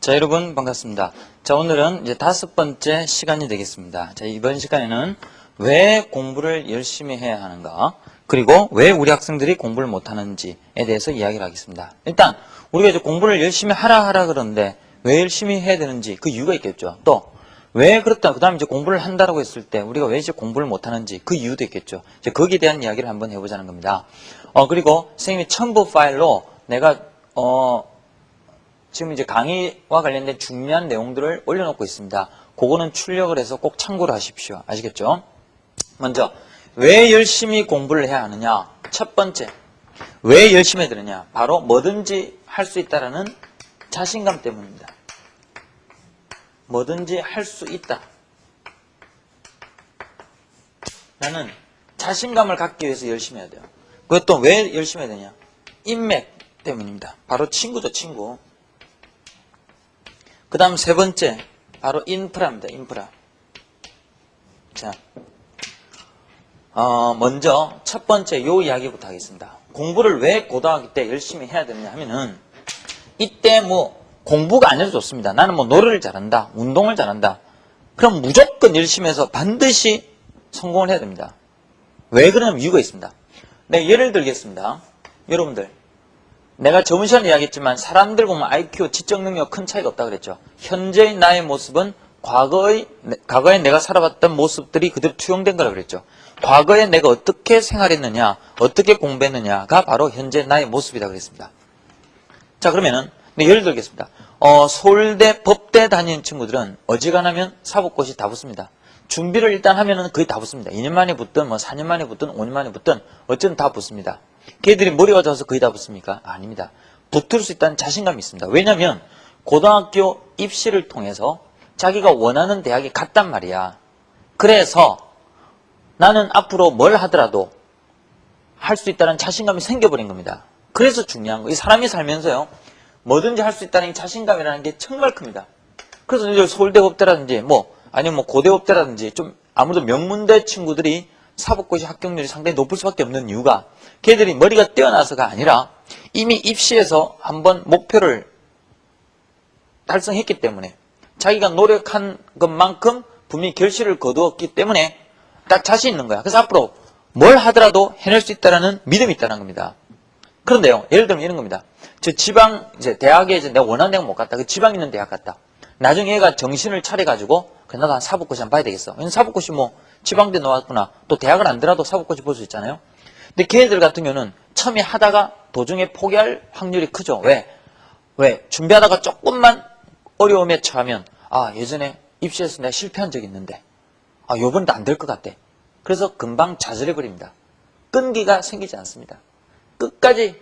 자, 여러분 반갑습니다. 자, 오늘은 이제 5번째 시간이 되겠습니다. 자, 이번 시간에는 왜 공부를 열심히 해야 하는가, 그리고 왜 우리 학생들이 공부를 못하는지에 대해서 이야기를 하겠습니다. 일단 우리가 이제 공부를 열심히 하라 그러는데 왜 열심히 해야 되는지 그 이유가 있겠죠. 또 왜 그렇다, 그 다음에 이제 공부를 한다라고 했을 때 우리가 왜 이제 공부를 못하는지 그 이유도 있겠죠. 이제 거기에 대한 이야기를 한번 해보자는 겁니다. 그리고 선생님이 첨부 파일로 내가 지금 이제 강의와 관련된 중요한 내용들을 올려놓고 있습니다. 그거는 출력을 해서 꼭 참고를 하십시오. 아시겠죠? 먼저 왜 열심히 공부를 해야 하느냐? 첫 번째, 왜 열심히 해야 되느냐? 바로 뭐든지 할 수 있다라는 자신감 때문입니다. 뭐든지 할 수 있다 라는 자신감을 갖기 위해서 열심히 해야 돼요. 그것도 왜 열심히 해야 되냐? 인맥 때문입니다. 바로 친구죠, 친구. 그 다음 세 번째, 바로 인프라입니다. 인프라. 자, 먼저 첫 번째 요 이야기부터 하겠습니다. 공부를 왜 고등학교 때 열심히 해야 되느냐 하면은, 이때 뭐 공부가 아니어도 좋습니다. 나는 뭐 노래를 잘한다, 운동을 잘한다, 그럼 무조건 열심히 해서 반드시 성공을 해야 됩니다. 왜 그러냐면 이유가 있습니다. 네, 예를 들겠습니다. 여러분들, 내가 저번 시간에 이야기했지만 사람들 보면 IQ, 지적 능력 큰 차이가 없다 그랬죠. 현재의 나의 모습은 과거에 내가 살아봤던 모습들이 그대로 투영된 거라 그랬죠. 과거에 내가 어떻게 생활했느냐, 어떻게 공부했느냐가 바로 현재 나의 모습이다 그랬습니다. 자, 그러면은 네, 예를 들겠습니다. 서울대, 법대 다니는 친구들은 어지간하면 사법고시 다 붙습니다. 준비를 일단 하면은 거의 다 붙습니다. 2년 만에 붙든 뭐 4년 만에 붙든 5년 만에 붙든 어쨌든 다 붙습니다. 걔들이 머리가 좋아서 거의 다 붙습니까? 아닙니다. 붙을 수 있다는 자신감이 있습니다. 왜냐하면 고등학교 입시를 통해서 자기가 원하는 대학에 갔단 말이야. 그래서 나는 앞으로 뭘 하더라도 할 수 있다는 자신감이 생겨버린 겁니다. 그래서 중요한 거. 이 사람이 살면서요, 뭐든지 할 수 있다는 자신감이라는 게 정말 큽니다. 그래서 이제 서울대 법대라든지 아니면 고대 법대라든지 좀 아무래도 명문대 친구들이 사법고시 합격률이 상당히 높을 수밖에 없는 이유가, 걔들이 머리가 뛰어나서가 아니라 이미 입시에서 한번 목표를 달성했기 때문에, 자기가 노력한 것만큼 분명히 결실을 거두었기 때문에 딱 자신 있는 거야. 그래서 앞으로 뭘 하더라도 해낼 수 있다는 믿음이 있다는 겁니다. 그런데요, 예를 들면 이런 겁니다. 저 지방 이제 대학에 내가 원하는 대학 못 갔다. 그 지방 있는 대학 갔다. 나중에 얘가 정신을 차려가지고 나도 한 사법고시 한번 봐야 되겠어. 왜냐면 사법고시 지방대 나왔구나. 또 대학을 안 들어도 사법고시 볼 수 있잖아요. 근데 걔들 같은 경우는 처음에 하다가 도중에 포기할 확률이 크죠. 왜? 준비하다가 조금만 어려움에 처하면, 예전에 입시에서 내가 실패한 적이 있는데 요번에도 안 될 것 같대. 그래서 금방 좌절해버립니다. 끈기가 생기지 않습니다. 끝까지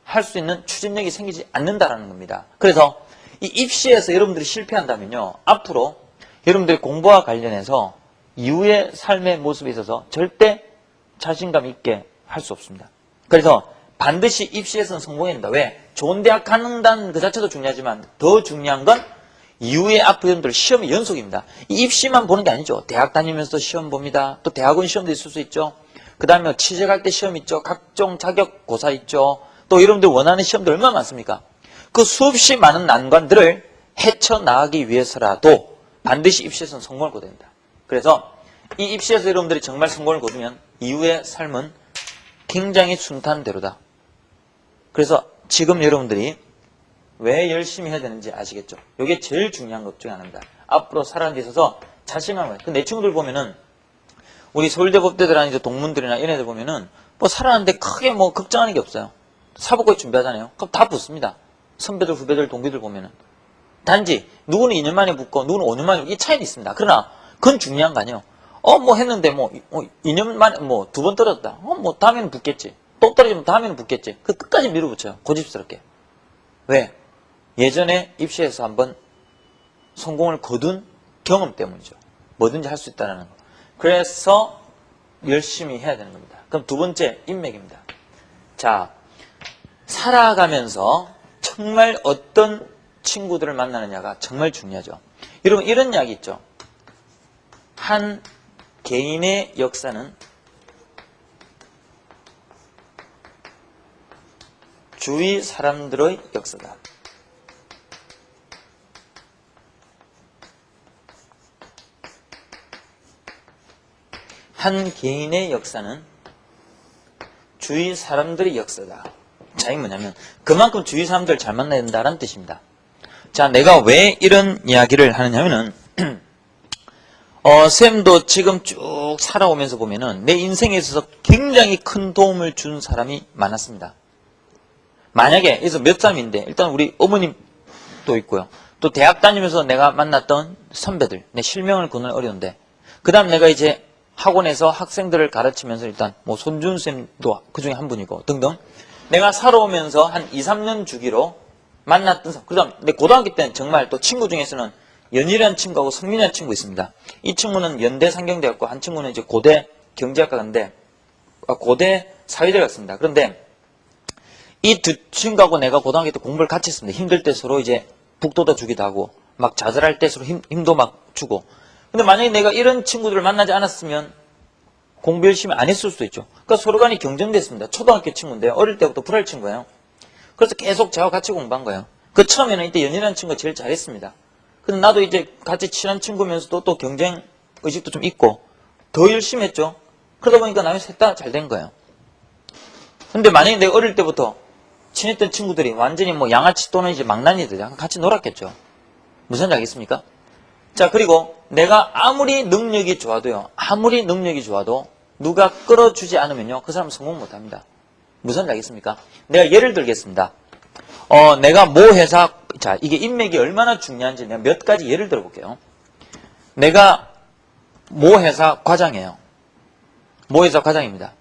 할 수 있는 추진력이 생기지 않는다라는 겁니다. 그래서 이 입시에서 여러분들이 실패한다면요, 앞으로 여러분들이 공부와 관련해서 이후의 삶의 모습에 있어서 절대 자신감 있게 할 수 없습니다. 그래서 반드시 입시에서는 성공해야 된다. 왜? 좋은 대학 가는다는 그 자체도 중요하지만 더 중요한 건 이후에 앞으로 여러분들 시험의 연속입니다. 이 입시만 보는 게 아니죠. 대학 다니면서 시험 봅니다. 또 대학원 시험도 있을 수 있죠. 그 다음에 취직할 때 시험 있죠. 각종 자격고사 있죠. 또 여러분들 원하는 시험도 얼마나 많습니까? 그 수없이 많은 난관들을 헤쳐나가기 위해서라도 반드시 입시에서는 성공을 거둬야 됩니다. 그래서 이 입시에서 여러분들이 정말 성공을 거두면 이후의 삶은 굉장히 순탄대로다. 그래서 지금 여러분들이 왜 열심히 해야 되는지 아시겠죠? 이게 제일 중요한 것 중에 하나입니다. 앞으로 살아가는 데 있어서 자신감을. 내 친구들 보면은 우리 서울대 법대들이나 이제 동문들이나 이런 애들 보면은 살아가는데 크게 걱정하는 게 없어요. 사법고시 준비하잖아요. 그럼 다 붙습니다. 선배들, 후배들, 동기들 보면은. 단지 누구는 2년 만에 붙고 누구는 5년 만에 붙고 이 차이는 있습니다. 그러나 그건 중요한 거 아니에요. 했는데 2년 만에 2번 떨어졌다. 다음에는 붙겠지. 또 떨어지면 다음에는 붙겠지. 그 끝까지 밀어붙여요. 고집스럽게. 왜? 예전에 입시에서 한번 성공을 거둔 경험 때문이죠. 뭐든지 할 수 있다는 거. 그래서 열심히 해야 되는 겁니다. 그럼 두 번째, 인맥입니다. 자, 살아가면서 정말 어떤 친구들을 만나느냐가 정말 중요하죠. 여러분, 이런 이야기 있죠. 한 개인의 역사는 주위 사람들의 역사다. 한 개인의 역사는 주위 사람들의 역사다. 자, 이게 뭐냐면 그만큼 주위 사람들 잘 만나야 된다는 뜻입니다. 자, 내가 왜 이런 이야기를 하느냐면은 쌤도 지금 쭉 살아오면서 보면은 내 인생에 있어서 굉장히 큰 도움을 준 사람이 많았습니다. 만약에 여기서 몇 사람인데 일단 우리 어머님도 있고요. 또 대학 다니면서 내가 만났던 선배들, 내 실명을 거는 어려운데 그 다음 내가 이제 학원에서 학생들을 가르치면서 일단 뭐 손준쌤도 그 중에 한 분이고 등등 내가 살아오면서 한 2, 3년 주기로 만났던 사람. 그 다음 내 고등학교 때는 정말 또 친구 중에서는 연일이라는 친구하고 성민이라는 친구 있습니다. 이 친구는 연대 상경대였고 한 친구는 이제 고대 경제학과 갔는데 고대 사회대 갔습니다. 그런데 이 두 친구하고 내가 고등학교 때 공부를 같이 했습니다. 힘들 때 서로 이제 북돋아 주기도 하고 막 좌절할 때 서로 힘도 막 주고. 근데 만약에 내가 이런 친구들을 만나지 않았으면 공부 열심히 안 했을 수도 있죠. 그러니까 서로 간에 경쟁됐습니다. 초등학교 친구인데 어릴 때부터 불알 친구예요. 그래서 계속 저와 같이 공부한 거예요. 그 처음에는 이때 연희라는 친구가 제일 잘했습니다. 근데 나도 이제 같이 친한 친구면서도 또 경쟁 의식도 좀 있고 더 열심히 했죠. 그러다 보니까 나머지 셋 다 잘 된 거예요. 근데 만약에 내가 어릴 때부터 친했던 친구들이 완전히 뭐 양아치 또는 이제 망나니들 같이 놀았겠죠. 무슨 말인지 알겠습니까? 자, 그리고 내가 아무리 능력이 좋아도 누가 끌어주지 않으면요 그 사람 성공 못합니다. 무슨 말인지 알겠습니까? 내가 예를 들겠습니다. 내가 모 회사, 자, 이게 인맥이 얼마나 중요한지 내가 몇 가지 예를 들어볼게요. 내가 모 회사 과장이에요. 모 회사 과장입니다.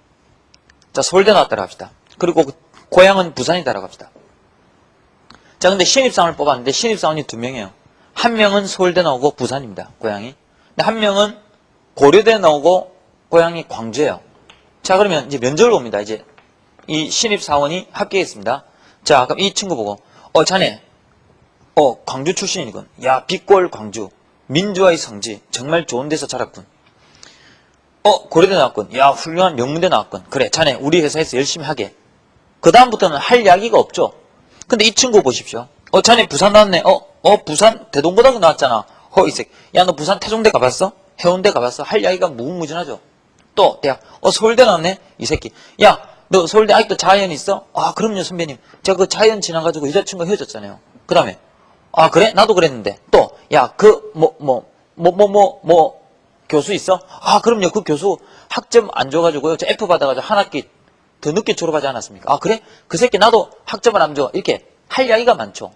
자, 서울대 나왔다고 합시다. 그리고 고향은 부산이다라고 합시다. 자, 근데 신입사원을 뽑았는데 신입사원이 2명이에요. 한 명은 서울대 나오고 부산입니다. 고향이. 근데 한 명은 고려대 나오고 고향이 광주예요. 자, 그러면 이제 면접을 봅니다. 이제 이 신입사원이 합격했습니다. 자, 그럼 이 친구 보고 자네 광주 출신이군. 야, 빛골 광주. 민주화의 성지. 정말 좋은 데서 자랐군. 고려대 나왔군. 야, 훌륭한 명문대 나왔군. 그래, 자네 우리 회사에서 열심히 하게. 그 다음부터는 할 이야기가 없죠. 근데 이 친구 보십시오. 자네 부산 나왔네. 부산 대동고등학교 나왔잖아. 이 새끼. 야, 너 부산 태종대 가봤어? 해운대 가봤어? 할 이야기가 무궁무진하죠. 또 대학. 서울대 나왔네. 이 새끼. 야, 너 서울대 아직도 자연 있어? 그럼요, 선배님. 제가 그 자연 지나가지고 여자친구가 헤어졌잖아요. 그 다음에 그래? 나도 그랬는데. 또 야, 교수 있어? 그럼요. 그 교수 학점 안 줘가지고요. 저 F 받아가지고 한 학기 더 늦게 졸업하지 않았습니까? 그래? 그 새끼 나도 학점을 안 줘. 이렇게 할 이야기가 많죠.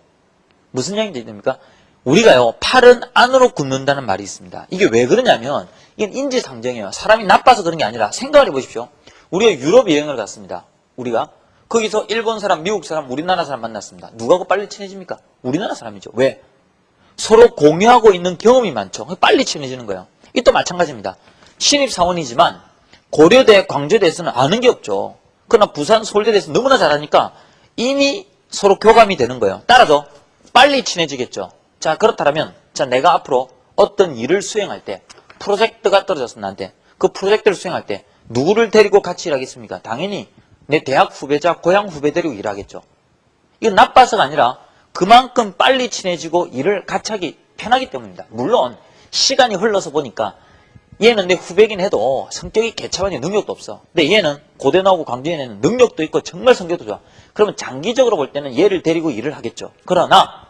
무슨 이야기인지 됩니까? 우리가요, 팔은 안으로 굽는다는 말이 있습니다. 이게 왜 그러냐면, 이건 인지상정이에요. 사람이 나빠서 그런 게 아니라, 생각을 해보십시오. 우리가 유럽 여행을 갔습니다. 우리가. 거기서 일본 사람, 미국 사람, 우리나라 사람 만났습니다. 누가고 빨리 친해집니까? 우리나라 사람이죠. 왜? 서로 공유하고 있는 경험이 많죠. 빨리 친해지는 거예요. 이 또 마찬가지입니다. 신입사원이지만, 고려대, 광주대에서는 아는 게 없죠. 그러나 부산, 서울대에서 너무나 잘하니까 이미 서로 교감이 되는 거예요. 따라서 빨리 친해지겠죠. 자, 그렇다면 내가 앞으로 어떤 일을 수행할 때 프로젝트가 떨어졌어 나한테. 그 프로젝트를 수행할 때 누구를 데리고 같이 일하겠습니까? 당연히 내 대학 후배자, 고향 후배 데리고 일하겠죠. 이건 나빠서가 아니라 그만큼 빨리 친해지고 일을 같이 하기 편하기 때문입니다. 물론 시간이 흘러서 보니까 얘는 내 후배긴 해도 성격이 개차반이 능력도 없어. 근데 얘는 고대 나오고 광주에는 능력도 있고 정말 성격도 좋아. 그러면 장기적으로 볼 때는 얘를 데리고 일을 하겠죠. 그러나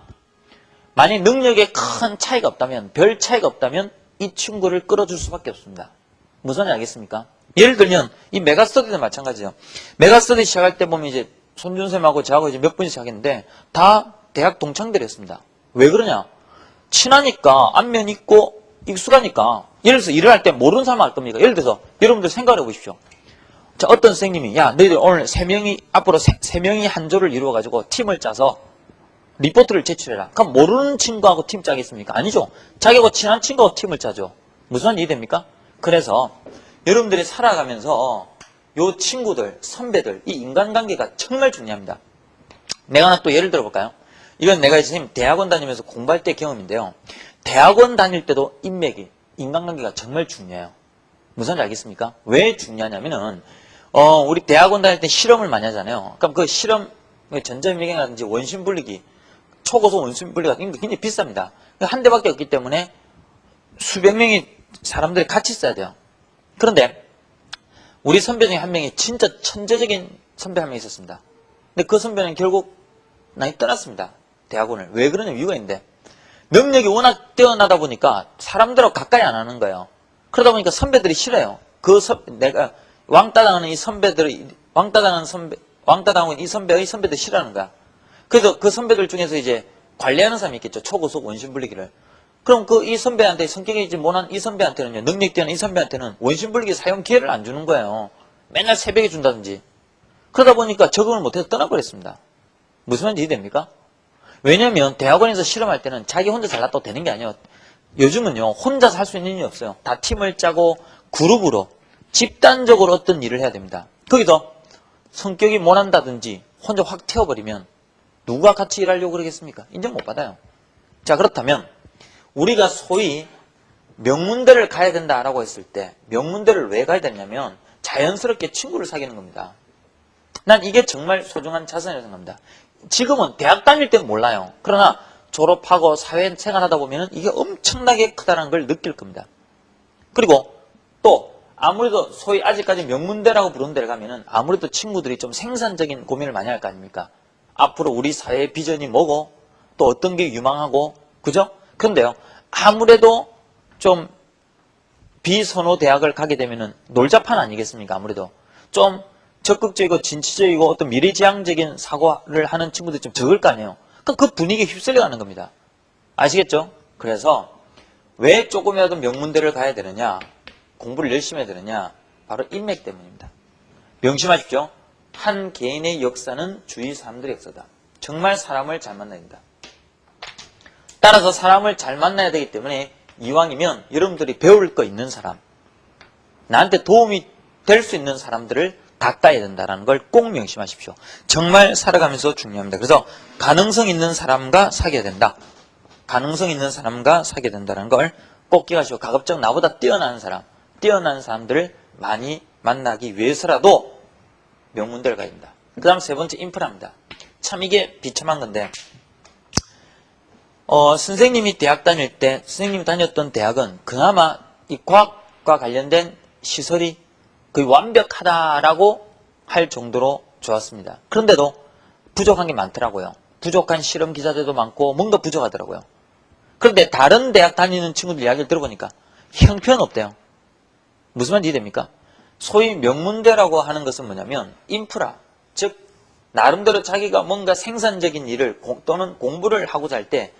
만약 능력에 큰 차이가 없다면, 별 차이가 없다면 이 친구를 끌어줄 수밖에 없습니다. 무슨 말인지 알겠습니까? 예를 들면 이 메가스터디도 마찬가지예요. 메가스터디 시작할 때 보면 이제 손준쌤하고 저하고 이제 몇 분이 시작했는데 다 대학 동창들이었습니다. 왜 그러냐? 친하니까 안면 있고 익숙하니까. 예를 들어서 일을 할 때 모르는 사람 할 겁니까? 예를 들어서 여러분들 생각해 보십시오. 자, 어떤 선생님이 야, 너희들 오늘 앞으로 세 명이 한 조를 이루어가지고 팀을 짜서 리포트를 제출해라. 그럼 모르는 친구하고 팀 짜겠습니까? 아니죠. 자기하고 친한 친구하고 팀을 짜죠. 무슨 말인지 이해됩니까? 그래서 여러분들이 살아가면서 요 친구들, 선배들, 이 인간관계가 정말 중요합니다. 내가 하나 또 예를 들어볼까요? 이건 내가 선생님 대학원 다니면서 공부할 때 경험인데요. 대학원 다닐 때도 인간관계가 정말 중요해요. 무슨 말인지 알겠습니까? 왜 중요하냐면은 우리 대학원 다닐 때 실험을 많이 하잖아요. 그럼 그 실험 전자민경이라든지 원심분리기, 초고속 원심분리기 같은 게 굉장히 비쌉니다. 한 대밖에 없기 때문에 수백 명이 사람들이 같이 써야 돼요. 그런데 우리 선배 중에 한 명이 진짜 천재적인 선배 한 명 있었습니다. 근데 그 선배는 결국 많이 떠났습니다. 대학원을. 왜 그러냐 이유가 있는데 능력이 워낙 뛰어나다 보니까 사람들하고 가까이 안 하는 거예요. 그러다 보니까 선배들이 싫어요. 내가 왕따 당하는 이 선배들이 왕따 당하는 이 선배들 싫어하는 거야. 그래서 그 선배들 중에서 이제 관리하는 사람이 있겠죠. 초고속 원심분리기를. 그럼 이 선배한테 성격이 못한 이 선배한테는요, 능력 뛰어난 이 선배한테는 원심분리기 사용 기회를 안 주는 거예요. 맨날 새벽에 준다든지. 그러다 보니까 적응을 못해서 떠나버렸습니다. 무슨 말인지 이해됩니까? 왜냐면 대학원에서 실험할 때는 자기 혼자 잘났다고 되는 게 아니에요. 요즘은요, 혼자서 할 수 있는 일이 없어요. 다 팀을 짜고 그룹으로 집단적으로 어떤 일을 해야 됩니다. 거기서 성격이 못한다든지 혼자 확 튀어버리면 누가 같이 일하려고 그러겠습니까? 인정 못 받아요. 자, 그렇다면 우리가 소위 명문대를 가야 된다라고 했을 때 명문대를 왜 가야 되냐면 자연스럽게 친구를 사귀는 겁니다. 난 이게 정말 소중한 자산이라고 생각합니다. 지금은 대학 다닐 때는 몰라요. 그러나 졸업하고 사회생활하다 보면 이게 엄청나게 크다는 걸 느낄 겁니다. 그리고 또 아무래도 소위 아직까지 명문대라고 부르는 데를 가면은 아무래도 친구들이 좀 생산적인 고민을 많이 할 거 아닙니까? 앞으로 우리 사회의 비전이 뭐고 또 어떤 게 유망하고 그죠? 그런데요, 아무래도 좀 비선호 대학을 가게 되면은 놀자판 아니겠습니까? 아무래도 좀 적극적이고 진취적이고 어떤 미래지향적인 사고를 하는 친구들이 좀 적을 거 아니에요. 그럼 그 분위기에 휩쓸려가는 겁니다. 아시겠죠? 그래서 왜 조금이라도 명문대를 가야 되느냐, 공부를 열심히 해야 되느냐, 바로 인맥 때문입니다. 명심하십시오. 한 개인의 역사는 주위 사람들의 역사다. 정말 사람을 잘 만나야 된다. 따라서 사람을 잘 만나야 되기 때문에 이왕이면 여러분들이 배울 거 있는 사람, 나한테 도움이 될 수 있는 사람들을 가까이 된다는 걸 꼭 명심하십시오. 정말 살아가면서 중요합니다. 그래서 가능성 있는 사람과 사귀어야 된다. 가능성 있는 사람과 사귀어야 된다는 걸 꼭 기억하시고, 가급적 나보다 뛰어난 사람들을 많이 만나기 위해서라도 명문대를 가야 된다. 그 다음 세 번째 인프라입니다. 참 이게 비참한 건데, 선생님이 대학 다닐 때, 선생님이 다녔던 대학은 그나마 이 과학과 관련된 시설이 거의 완벽하다라고 할 정도로 좋았습니다. 그런데도 부족한 게 많더라고요. 부족한 실험 기자들도 많고 뭔가 부족하더라고요. 그런데 다른 대학 다니는 친구들 이야기를 들어보니까 형편없대요. 무슨 말인지 이해됩니까? 소위 명문대라고 하는 것은 뭐냐면 인프라, 즉 나름대로 자기가 뭔가 생산적인 일을 또는 공부를 하고자 할 때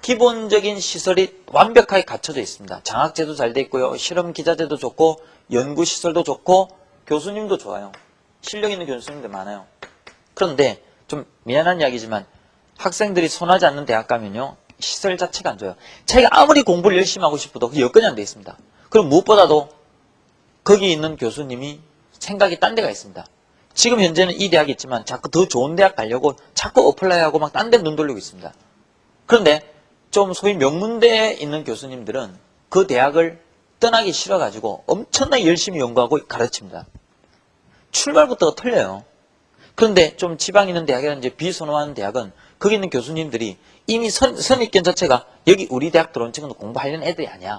기본적인 시설이 완벽하게 갖춰져 있습니다. 장학제도 잘 돼 있고요. 실험 기자재도 좋고 연구시설도 좋고 교수님도 좋아요. 실력 있는 교수님들 많아요. 그런데 좀 미안한 이야기지만 학생들이 선호하지 않는 대학 가면요, 시설 자체가 안 좋아요. 자기가 아무리 공부를 열심히 하고 싶어도 그 여건이 안 돼 있습니다. 그럼 무엇보다도 거기 있는 교수님이 생각이 딴 데가 있습니다. 지금 현재는 이 대학이 있지만 자꾸 더 좋은 대학 가려고 자꾸 어플라이하고 막 딴 데 눈 돌리고 있습니다. 그런데 좀 소위 명문대에 있는 교수님들은 그 대학을 떠나기 싫어가지고 엄청나게 열심히 연구하고 가르칩니다. 출발부터가 틀려요. 그런데 좀 지방에 있는 대학이라든지 비선호하는 대학은 거기 있는 교수님들이 이미 선입견 자체가 여기 우리 대학 들어온 친구는 공부하려는 애들이 아니야.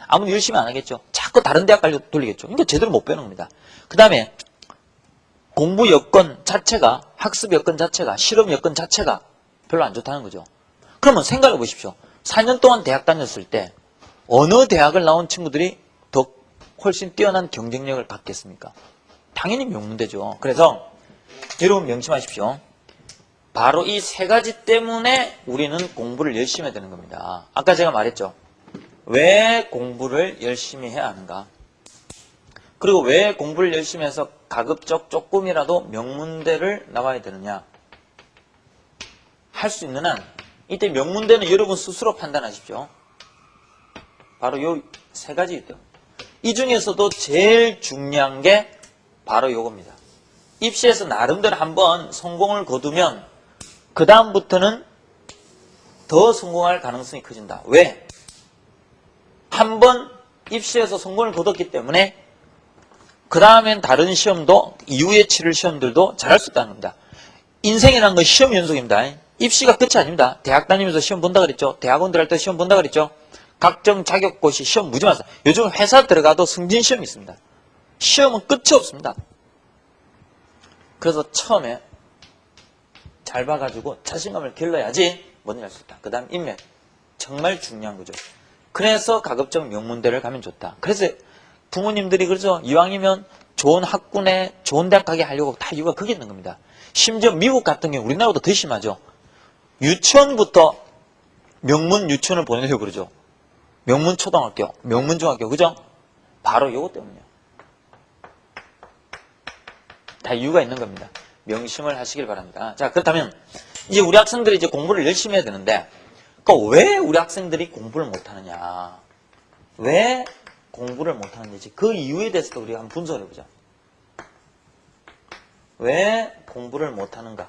아무리 열심히 안 하겠죠. 자꾸 다른 대학 가려고 돌리겠죠. 그러니까 제대로 못 배우는 겁니다. 그 다음에 공부 여건 자체가, 학습 여건 자체가, 실험 여건 자체가 별로 안 좋다는 거죠. 그러면 생각해 보십시오. 4년 동안 대학 다녔을 때 어느 대학을 나온 친구들이 더 훨씬 뛰어난 경쟁력을 갖겠습니까? 당연히 명문대죠. 그래서 여러분 명심하십시오. 바로 이 세 가지 때문에 우리는 공부를 열심히 해야 되는 겁니다. 아까 제가 말했죠. 왜 공부를 열심히 해야 하는가? 그리고 왜 공부를 열심히 해서 가급적 조금이라도 명문대를 나와야 되느냐? 할 수 있는 한 이때 명문대는 여러분 스스로 판단하십시오. 바로 요 세 가지 있죠. 이 중에서도 제일 중요한 게 바로 요겁니다. 입시에서 나름대로 한번 성공을 거두면 그 다음부터는 더 성공할 가능성이 커진다. 왜? 한번 입시에서 성공을 거뒀기 때문에 그 다음엔 다른 시험도, 이후에 치를 시험들도 잘할 수 있다는 겁니다. 인생이라는 건 시험 연속입니다. 입시가 끝이 아닙니다. 대학 다니면서 시험 본다 그랬죠. 대학원 들어갈 때 시험 본다 그랬죠. 각종 자격고시 시험 무지 많습니다. 요즘 회사 들어가도 승진 시험이 있습니다. 시험은 끝이 없습니다. 그래서 처음에 잘 봐가지고 자신감을 길러야지 뭐든 할 수 있다. 그 다음 인맥. 정말 중요한 거죠. 그래서 가급적 명문대를 가면 좋다. 그래서 부모님들이 그러죠. 이왕이면 좋은 학군에 좋은 대학 가게 하려고 다 이유가 거기 있는 겁니다. 심지어 미국 같은 경우 우리나라보다 더 심하죠. 유치원부터 명문 유치원을 보내려고 그러죠. 명문 초등학교, 명문 중학교, 그죠? 바로 이것 때문이에요. 다 이유가 있는 겁니다. 명심을 하시길 바랍니다. 자, 그렇다면 이제 우리 학생들이 이제 공부를 열심히 해야 되는데, 왜 우리 학생들이 공부를 못하느냐? 왜 공부를 못하는지 그 이유에 대해서도 우리가 한번 분석을 해보자. 왜 공부를 못하는가?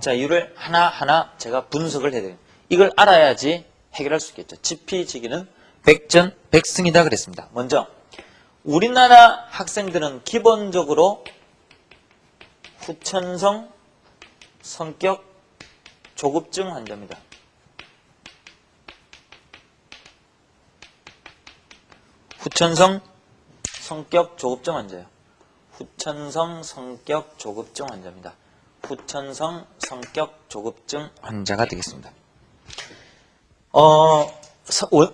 자, 이유를 하나하나 제가 분석을 해드립니다. 이걸 알아야지 해결할 수 있겠죠. 지피지기는 백전백승이다 그랬습니다. 먼저 우리나라 학생들은 기본적으로 후천성 성격 조급증 환자입니다. 후천성 성격 조급증 환자예요. 후천성 성격 조급증 환자입니다. 후천성 성격 조급증 환자가 되겠습니다.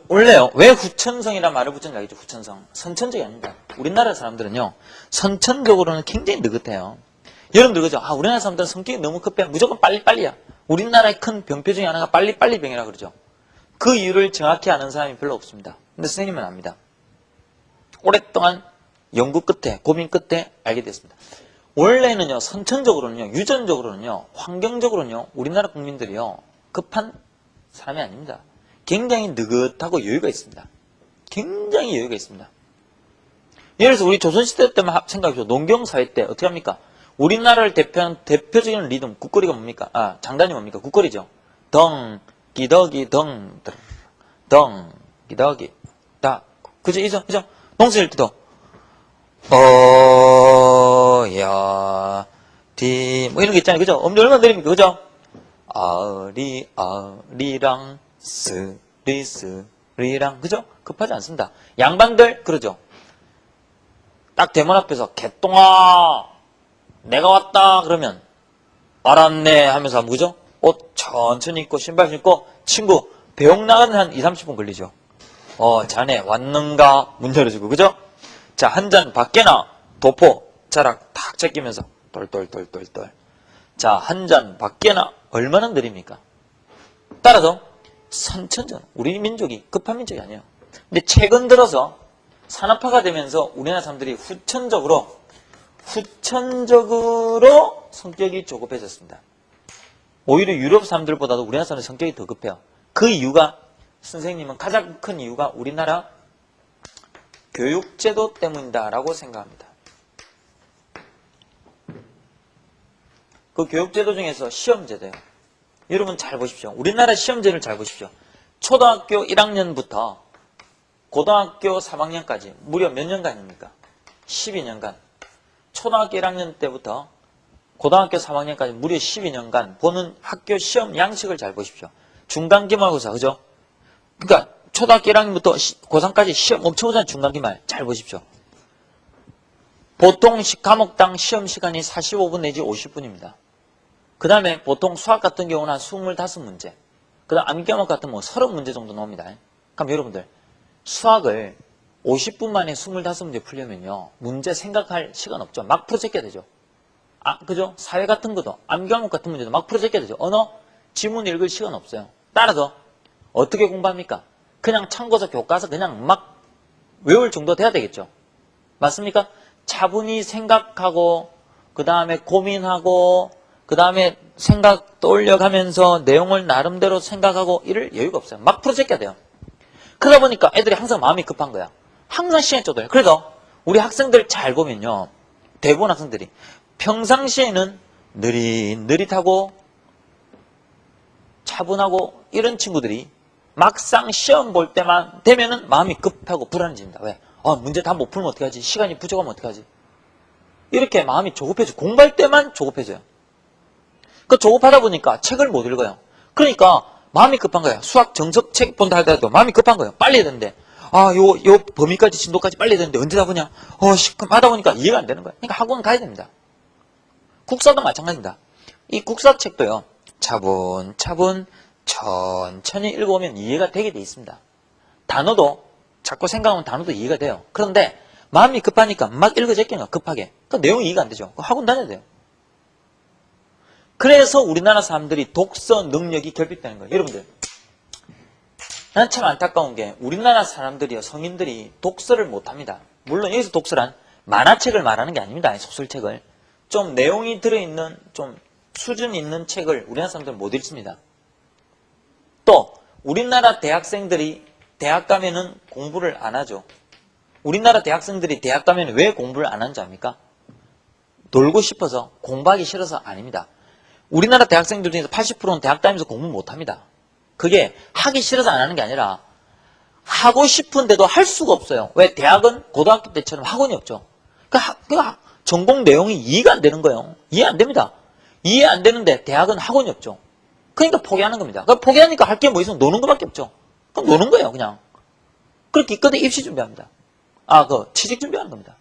원래요. 왜 후천성이라는 말을 붙였는지 알겠죠? 후천성. 선천적이 아닙니다. 우리나라 사람들은요. 선천적으로는 굉장히 느긋해요. 여러분들 그죠? 우리나라 사람들은 성격이 너무 급해. 무조건 빨리빨리야. 우리나라의 큰 병표 중에 하나가 빨리빨리 병이라 그러죠. 그 이유를 정확히 아는 사람이 별로 없습니다. 근데 선생님은 압니다. 오랫동안 연구 끝에, 고민 끝에 알게 됐습니다. 원래는요, 선천적으로는요, 유전적으로는요, 환경적으로는요, 우리나라 국민들이요, 급한 사람이 아닙니다. 굉장히 느긋하고 여유가 있습니다. 굉장히 여유가 있습니다. 예를 들어서 우리 조선시대 때만 생각해보죠. 농경사회 때 어떻게 합니까? 우리나라를 대표하는 대표적인 리듬, 국거리가 뭡니까? 장단이 뭡니까? 국거리죠. 덩, 기덕이, 덩, 덩, 기덕이, 다. 그죠? 그죠? 농사일 때도, 야, 디, 뭐 이런 거 있잖아요. 그죠? 엄지 얼마나 느립니까? 그죠? 아리랑, 스리랑. 그죠? 급하지 않습니다. 양반들, 그러죠? 딱 대문 앞에서, 개똥아! 내가 왔다! 그러면, 알았네! 하면서 하면, 그죠? 옷 천천히 입고, 신발 신고, 친구, 배웅 나가는 한 2, 30분 걸리죠. 자네 왔는가? 문 열어주고, 그죠? 자, 한 잔 밖에나, 도포, 자락 탁 제끼면서, 똘똘똘똘똘. 자, 한 잔 밖에나, 얼마나 느립니까? 따라서, 선천적, 우리 민족이 급한 민족이 아니에요. 근데 최근 들어서, 산업화가 되면서 우리나라 사람들이 후천적으로 성격이 조급해졌습니다. 오히려 유럽 사람들보다도 우리나라 사람들 성격이 더 급해요. 그 이유가 선생님은 가장 큰 이유가 우리나라 교육제도 때문이다라고 생각합니다. 그 교육제도 중에서 시험제도예요. 여러분 잘 보십시오. 우리나라 시험제를 잘 보십시오. 초등학교 1학년부터 고등학교 3학년까지 무려 몇 년간입니까? 12년간. 초등학교 1학년 때부터 고등학교 3학년까지 무려 12년간 보는 학교 시험 양식을 잘 보십시오. 중간기말고사, 그죠? 그러니까 초등학교 1학년부터 고3까지 시험 엄청 오잖아요. 중간기말. 잘 보십시오. 보통 과목당 시험 시간이 45분 내지 50분입니다. 그 다음에 보통 수학 같은 경우는 한 25문제. 그 다음 암기과목 같은 뭐 30문제 정도 나옵니다. 그럼 여러분들 수학을 50분 만에 25문제 풀려면요. 문제 생각할 시간 없죠. 막 풀어 제껴야 되죠. 그죠? 사회 같은 것도, 암기과목 같은 문제도 막 풀어 제껴야 되죠. 언어, 지문 읽을 시간 없어요. 따라서 어떻게 공부합니까? 그냥 참고서 교과서 그냥 막 외울 정도 돼야 되겠죠. 맞습니까? 차분히 생각하고, 그 다음에 고민하고, 그 다음에 생각 떠올려가면서 내용을 나름대로 생각하고 이럴 여유가 없어요. 막 풀어 제껴야 돼요. 그러다 보니까 애들이 항상 마음이 급한 거야. 항상 시간이 쪼들어요. 그래서 우리 학생들 잘 보면요. 대부분 학생들이 평상시에는 느릿느릿하고 차분하고 이런 친구들이 막상 시험 볼 때만 되면은 마음이 급하고 불안해집니다. 왜? 문제 다 못 풀면 어떡하지? 시간이 부족하면 어떡하지? 이렇게 마음이 조급해져. 공부할 때만 조급해져요. 그 조급하다 보니까 책을 못 읽어요. 그러니까 마음이 급한 거예요. 수학 정석 책 본다 하더라도 마음이 급한 거예요. 빨리 해야 되는데 요 범위까지 진도까지 빨리 되는데 언제 다 보냐? 시큼 하다 보니까 이해가 안 되는 거야. 그러니까 학원 가야 됩니다. 국사도 마찬가지입니다. 이 국사책도요. 차분차분 천천히 읽어오면 이해가 되게 돼 있습니다. 단어도 자꾸 생각하면 단어도 이해가 돼요. 그런데 마음이 급하니까 막 읽어제끼는 거야. 급하게. 그 내용이 이해가 안 되죠. 학원 다녀야 돼요. 그래서 우리나라 사람들이 독서 능력이 결핍되는 거예요. 여러분들, 난 참 안타까운 게 우리나라 사람들이요, 성인들이 독서를 못합니다. 물론 여기서 독서란 만화책을 말하는 게 아닙니다. 소설책을. 좀 내용이 들어있는 좀 수준 있는 책을 우리나라 사람들은 못 읽습니다. 또 우리나라 대학생들이 대학 가면은 공부를 안 하죠. 우리나라 대학생들이 대학 가면 왜 공부를 안 하는지 압니까? 놀고 싶어서, 공부하기 싫어서 아닙니다. 우리나라 대학생들 중에서 80%는 대학 다니면서 공부 못합니다. 그게 하기 싫어서 안 하는 게 아니라 하고 싶은데도 할 수가 없어요. 왜? 대학은 고등학교 때처럼 학원이 없죠. 그러니까 전공 내용이 이해가 안 되는 거예요. 이해 안 됩니다. 이해 안 되는데 대학은 학원이 없죠. 그러니까 포기하는 겁니다. 그러니까 포기하니까 할 게 뭐 있으면 노는 것밖에 없죠. 그럼 노는 거예요, 그냥. 그렇게 있거든 입시 준비합니다. 취직 준비하는 겁니다.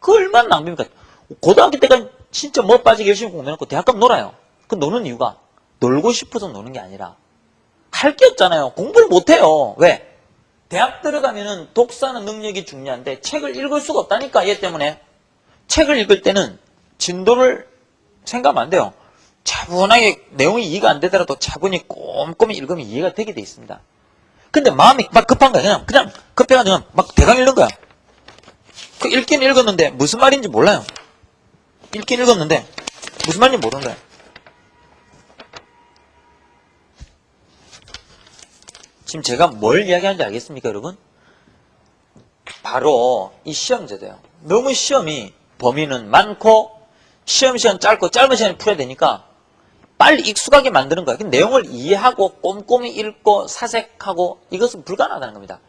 그거 얼마나 낭비입니까? 고등학교 때까지 진짜 못 빠지게 열심히 공부해놓고 대학 가면 놀아요. 그 노는 이유가 놀고 싶어서 노는 게 아니라 할 게 없잖아요. 공부를 못해요. 왜? 대학 들어가면은 독서하는 능력이 중요한데 책을 읽을 수가 없다니까. 얘 때문에. 책을 읽을 때는 진도를 생각하면 안 돼요. 차분하게 내용이 이해가 안 되더라도 차분히 꼼꼼히 읽으면 이해가 되게 돼 있습니다. 근데 마음이 막 급한 거야. 그냥 급해가지고 막 대강 읽는 거야. 그 읽긴 읽었는데 무슨 말인지 몰라요. 읽긴 읽었는데 무슨 말인지 모르는 거야. 지금 제가 뭘 이야기하는지 알겠습니까, 여러분? 바로 이 시험제도예요. 너무 시험이 범위는 많고 시험 시간 짧고 짧은 시간에 풀어야 되니까 빨리 익숙하게 만드는 거예요. 내용을 이해하고 꼼꼼히 읽고 사색하고 이것은 불가능하다는 겁니다.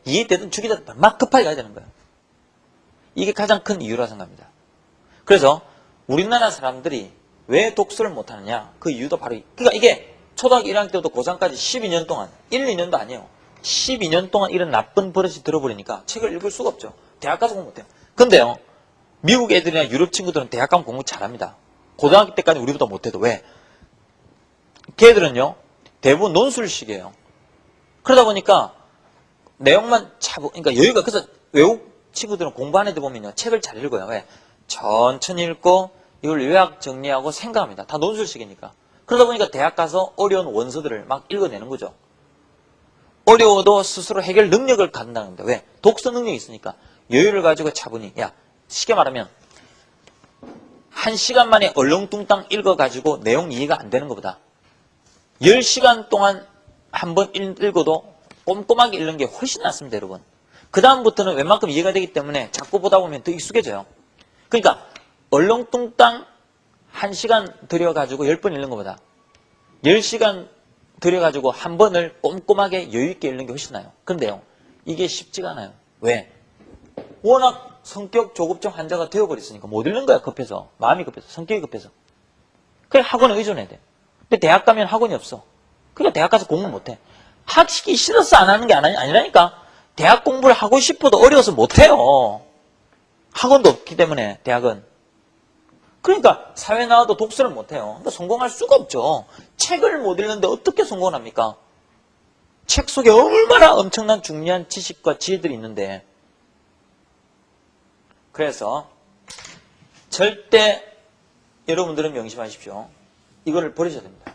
이해되든 죽이든 막 급하게 가야 되는 거예요. 이게 가장 큰 이유라 생각합니다. 그래서 우리나라 사람들이 왜 독서를 못하느냐, 그 이유도 바로 그러니까 이게 초등학교 1학년 때부터 고3까지 12년 동안 1, 2년도 아니에요. 12년 동안 이런 나쁜 버릇이 들어버리니까 책을 읽을 수가 없죠. 대학 가서 공부 못해요. 근데요, 미국 애들이나 유럽 친구들은 대학 가면 공부 잘합니다. 고등학교 때까지 우리보다 못해도. 왜? 걔들은요 대부분 논술식이에요. 그러다 보니까 내용만 그러니까 여유가. 그래서 외국 친구들은 공부하는 애들 보면요 책을 잘 읽어요. 왜? 천천히 읽고 이걸 요약 정리하고 생각합니다. 다 논술식이니까. 그러다 보니까 대학 가서 어려운 원서들을 막 읽어내는 거죠. 어려워도 스스로 해결 능력을 갖는다는 겁니다. 왜? 독서 능력이 있으니까. 여유를 가지고 차분히. 쉽게 말하면 1시간 만에 얼렁뚱땅 읽어가지고 내용 이해가 안 되는 것보다 10시간 동안 한 번 읽어도 꼼꼼하게 읽는 게 훨씬 낫습니다, 여러분. 그 다음부터는 웬만큼 이해가 되기 때문에 자꾸 보다 보면 더 익숙해져요. 그러니까 얼렁뚱땅 1시간 들여가지고 10번 읽는 것보다 10시간 들여가지고 한 번을 꼼꼼하게 여유있게 읽는 게 훨씬 나아요. 그런데요, 이게 쉽지가 않아요. 왜? 워낙 성격 조급증 환자가 되어버렸으니까 못 읽는 거야. 급해서. 마음이 급해서. 성격이 급해서. 그래 학원에 의존해야 돼. 근데 대학 가면 학원이 없어. 그러니까 대학 가서 공부 못해. 하기 싫어서 안 하는 게 아니라니까. 대학 공부를 하고 싶어도 어려워서 못해요. 학원도 없기 때문에 대학은. 그러니까 사회 나와도 독서를 못해요. 그러니까 성공할 수가 없죠. 책을 못 읽는데 어떻게 성공을 합니까? 책 속에 얼마나 엄청난 중요한 지식과 지혜들이 있는데. 그래서 절대 여러분들은 명심하십시오. 이거를 버리셔야 됩니다.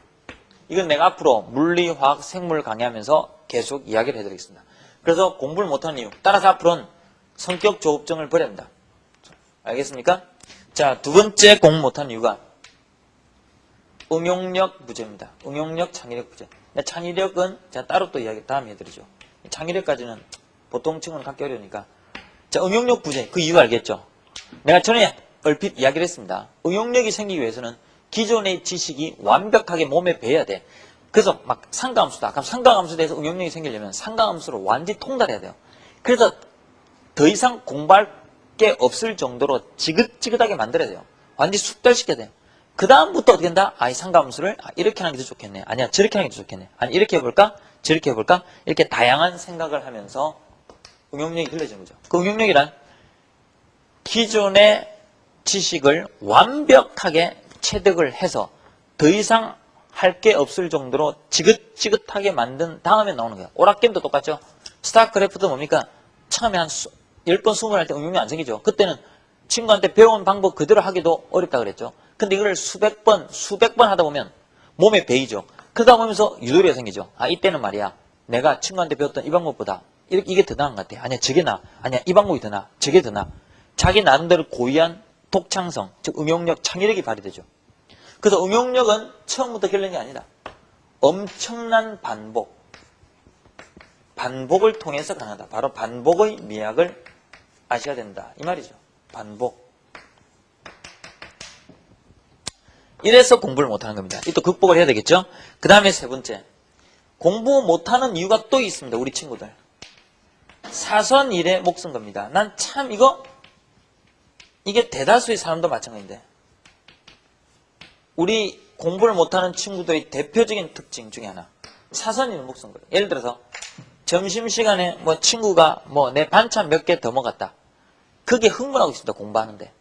이건 내가 앞으로 물리, 화학, 생물 강의하면서 계속 이야기를 해드리겠습니다. 그래서 공부를 못하는 이유, 따라서 앞으로는 성격 조급증을 버려야 합니다. 알겠습니까? 자, 두 번째 공부 못하는 이유가 응용력 부재입니다. 응용력, 창의력 부재. 창의력은 제가 따로 또 이야기 다음에 해드리죠. 창의력까지는 보통 친구는 갖기 어려우니까. 자, 응용력 부재. 그 이유 알겠죠? 내가 전에 얼핏 이야기를 했습니다. 응용력이 생기기 위해서는 기존의 지식이 완벽하게 몸에 배야 돼. 그래서 막 상가함수다. 그럼 상가함수에 대해서 응용력이 생기려면 상가함수를 완전히 통달해야 돼요. 그래서 더 이상 공부할 게 없을 정도로 지긋지긋하게 만들어야 돼요. 완전히 숙달시켜야 돼요. 그 다음부터 어떻게 된다? 이 상가함수를 이렇게 하는 게 더 좋겠네. 아니야, 저렇게 하는 게 더 좋겠네. 아니, 이렇게 해볼까? 저렇게 해볼까? 이렇게 다양한 생각을 하면서 응용력이 길러지는 거죠. 그 응용력이란 기존의 지식을 완벽하게 체득을 해서 더 이상 할 게 없을 정도로 지긋지긋하게 만든 다음에 나오는 거예요. 오락게임도 똑같죠. 스타크래프트 뭡니까? 처음에 한 10번, 20번 할 때 응용력이 안 생기죠. 그때는 친구한테 배운 방법 그대로 하기도 어렵다 그랬죠. 근데 이걸 수백 번 하다 보면 몸에 배이죠. 그러다 보면서 유도리가 생기죠. 아, 이때는 말이야. 내가 친구한테 배웠던 이 방법보다 이게 더 나은 것 같아. 아니야, 저게 나아. 아니야, 이 방법이 더 나아. 저게 더 나아. 자기 나름대로 고유한 독창성, 즉 응용력, 창의력이 발휘되죠. 그래서 응용력은 처음부터 결론이 아니다. 엄청난 반복을 통해서 가능하다. 바로 반복의 미학을 아셔야 된다. 이 말이죠. 반복. 이래서 공부를 못하는 겁니다. 이 또 극복을 해야 되겠죠? 그 다음에 세 번째. 공부 못하는 이유가 또 있습니다. 우리 친구들. 사선일에 목 쓴 겁니다. 난 참 이게 대다수의 사람도 마찬가지인데 우리 공부를 못하는 친구들의 대표적인 특징 중에 하나. 사선일에 목 쓴 거예요. 예를 들어서 점심시간에 뭐 친구가 뭐 내 반찬 몇 개 더 먹었다. 그게 흥분하고 있습니다. 공부하는데.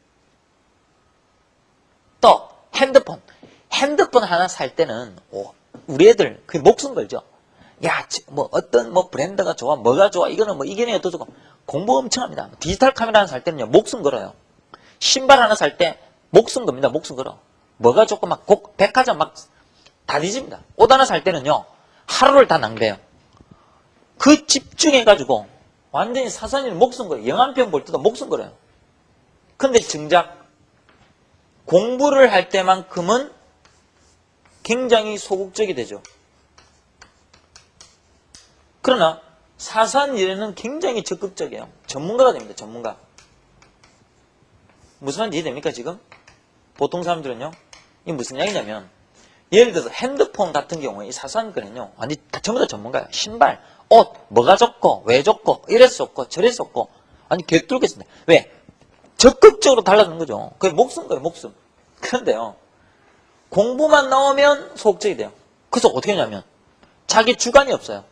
또 핸드폰 하나 살 때는 우리 애들 그게 목숨 걸죠. 야, 뭐 어떤 뭐 브랜드가 좋아, 뭐가 좋아, 이거는 뭐 이게 더 좋고 공부 엄청 합니다. 디지털 카메라 하나 살 때는요 목숨 걸어요. 신발 하나 살 때 목숨 겁니다. 목숨 걸어. 뭐가 좋고 막 백화점 막 다 뒤집니다. 옷 하나 살 때는요 하루를 다 낭비해요. 그 집중해가지고 완전히 사선일 목숨 걸어요. 영화 한 편 볼 때도 목숨 걸어요. 근데 정작 공부를 할 때만큼은 굉장히 소극적이 되죠. 그러나 사선일에는 굉장히 적극적이에요. 전문가가 됩니다. 전문가. 무슨 말인지 이해됩니까 지금? 보통 사람들은요. 이게 무슨 이야기냐면 예를 들어서 핸드폰 같은 경우에 이 사선거는요. 완전 전부 다 전문가예요. 신발, 옷, 뭐가 좋고 왜 좋고 이래서 좋고 저래서 좋고 아니 개뚫겠습니다. 왜? 적극적으로 달라지는 거죠. 그게 목숨 거예요. 목숨. 그런데요. 공부만 나오면 소극적이 돼요. 그래서 어떻게 하냐면 자기 주관이 없어요.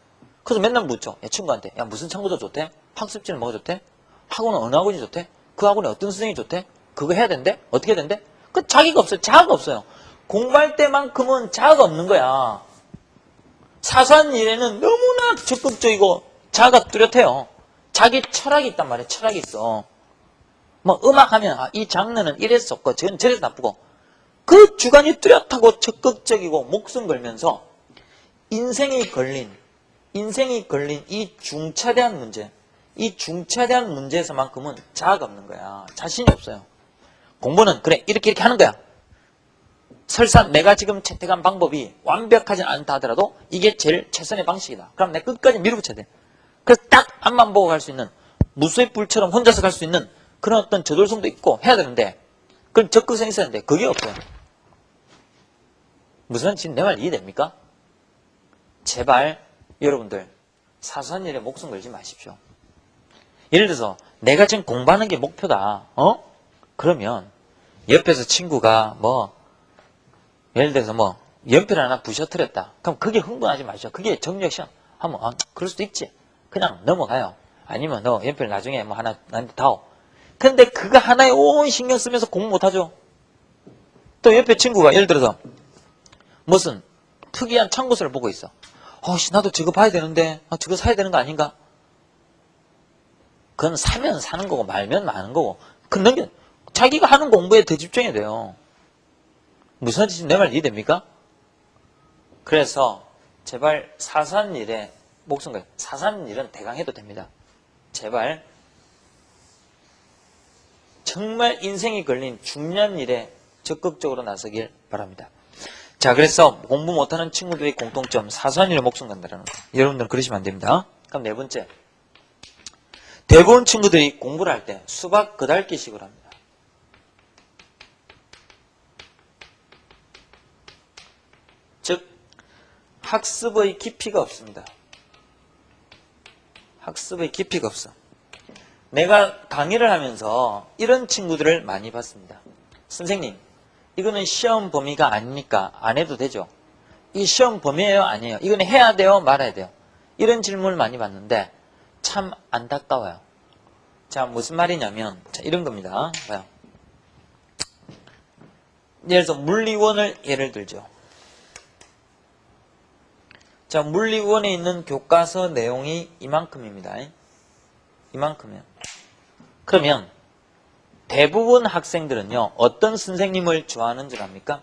그래서 맨날 묻죠. 야, 친구한테. 야, 무슨 창구가 좋대? 학습지는 뭐가 좋대? 학원은 어느 학원이 좋대? 그 학원에 어떤 선생님이 좋대? 그거 해야 된대? 어떻게 해야 된대? 그 자기가 없어요. 자아가 없어요. 공부할 때만큼은 자아가 없는 거야. 사선일에는 너무나 적극적이고 자아가 뚜렷해요. 자기 철학이 있단 말이에요. 철학이 있어. 뭐 음악하면 이 장르는 이래서 좋고 저건 저래서 나쁘고 그 주관이 뚜렷하고 적극적이고 목숨 걸면서 인생이 걸린 이 중차대한 문제, 이 중차대한 문제에서만큼은 자아가 없는 거야. 자신이 없어요. 공부는 그래 이렇게 하는 거야. 설사 내가 지금 채택한 방법이 완벽하지 않다 하더라도 이게 제일 최선의 방식이다. 그럼 내가 끝까지 밀어붙여야 돼. 그래서 딱 앞만 보고 갈 수 있는 무수의 불처럼 혼자서 갈 수 있는 그런 어떤 저돌성도 있고 해야 되는데 그런 적극성이 있어야 되는데 그게 없어요. 무슨 말인지 내 말 이해됩니까? 제발 여러분들 사소한 일에 목숨 걸지 마십시오. 예를 들어서 내가 지금 공부하는 게 목표다. 그러면 옆에서 친구가 예를 들어서 연필 하나 부셔뜨렸다. 그럼 그게 흥분하지 마시죠. 그게 정력 시험 하면 그럴 수도 있지. 그냥 넘어가요. 아니면 너 연필 나중에 하나 나한테 다오. 근데 그거 하나에 온 신경 쓰면서 공부 못하죠. 또 옆에 친구가 예를 들어서 무슨 특이한 참고서를 보고 있어. 나도 저거 봐야 되는데 저거 사야 되는 거 아닌가? 그건 사면 사는 거고 말면 마는 거고 그건 자기가 하는 공부에 더 집중해야 돼요. 무슨 말인지 내 말 이해됩니까? 그래서 제발 사소한 일에 목숨 걸고 사소한 일은 대강 해도 됩니다. 제발 정말 인생이 걸린 중요한 일에 적극적으로 나서길 바랍니다. 자, 그래서 공부 못하는 친구들의 공통점 사소한 일에 목숨 건다라는 거. 여러분들은 그러시면 안 됩니다. 그럼 네 번째, 대부분 친구들이 공부를 할 때 수박 그달기식으로 합니다. 즉 학습의 깊이가 없습니다. 학습의 깊이가 없어. 내가 강의를 하면서 이런 친구들을 많이 봤습니다. 선생님, 이거는 시험 범위가 아닙니까? 안 해도 되죠? 이 시험 범위예요? 아니에요? 이거는 해야 돼요? 말아야 돼요? 이런 질문을 많이 받는데 참 안타까워요. 자, 무슨 말이냐면, 자, 이런 겁니다. 봐요. 예를 들어서 물리원을 예를 들죠. 자, 물리원에 있는 교과서 내용이 이만큼입니다. 이만큼이에요. 그러면 대부분 학생들은요, 어떤 선생님을 좋아하는 줄 압니까?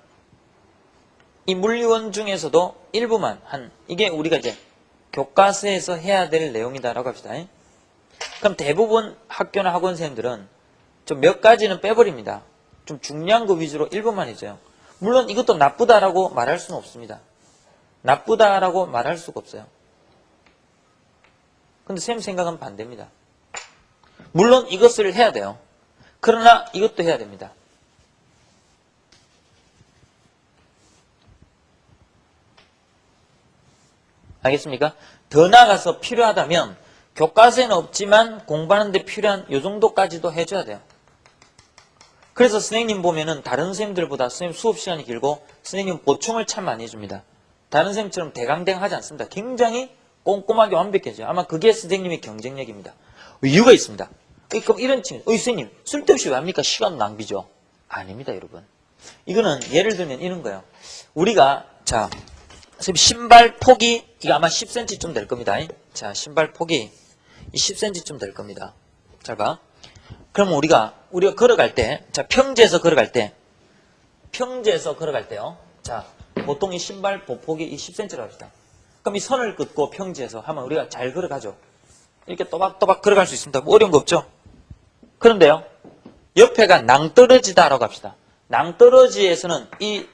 이 물리원 중에서도 일부만, 이게 우리가 이제 교과서에서 해야 될 내용이다라고 합시다. 그럼 대부분 학교나 학원 선생님들은 좀 몇 가지는 빼버립니다. 좀 중요한 거 위주로 일부만 해줘요. 물론 이것도 나쁘다라고 말할 수는 없습니다. 나쁘다라고 말할 수가 없어요. 근데 쌤 생각은 반대입니다. 물론 이것을 해야 돼요. 그러나 이것도 해야 됩니다. 알겠습니까? 더 나아가서 필요하다면 교과서에는 없지만 공부하는 데 필요한 요 정도까지도 해줘야 돼요. 그래서 선생님 보면은 다른 선생님들보다 선생님 수업 시간이 길고 선생님 보충을 참 많이 해줍니다. 다른 선생님처럼 대강대강하지 않습니다. 굉장히 꼼꼼하게 완벽해져요. 아마 그게 선생님의 경쟁력입니다. 이유가 있습니다. 그럼 이런 친구, 선생님 쓸데없이 왜 합니까? 시간 낭비죠. 아닙니다, 여러분. 이거는 예를 들면 이런 거예요. 우리가 자 선생님 신발 폭이 이거 아마 10cm쯤 될 겁니다. 자, 신발 폭이 이 10cm쯤 될 겁니다. 잘 봐. 그럼 우리가 걸어갈 때, 자, 평지에서 걸어갈 때요. 자, 보통 이 신발 보폭이 이 10cm라고 합시다. 그럼 이 선을 긋고 평지에서 하면 우리가 잘 걸어가죠. 이렇게 또박또박 걸어갈 수 있습니다. 뭐 어려운 거 없죠? 그런데요, 옆에가 낭떠러지다라고 합시다. 낭떠러지에서는 이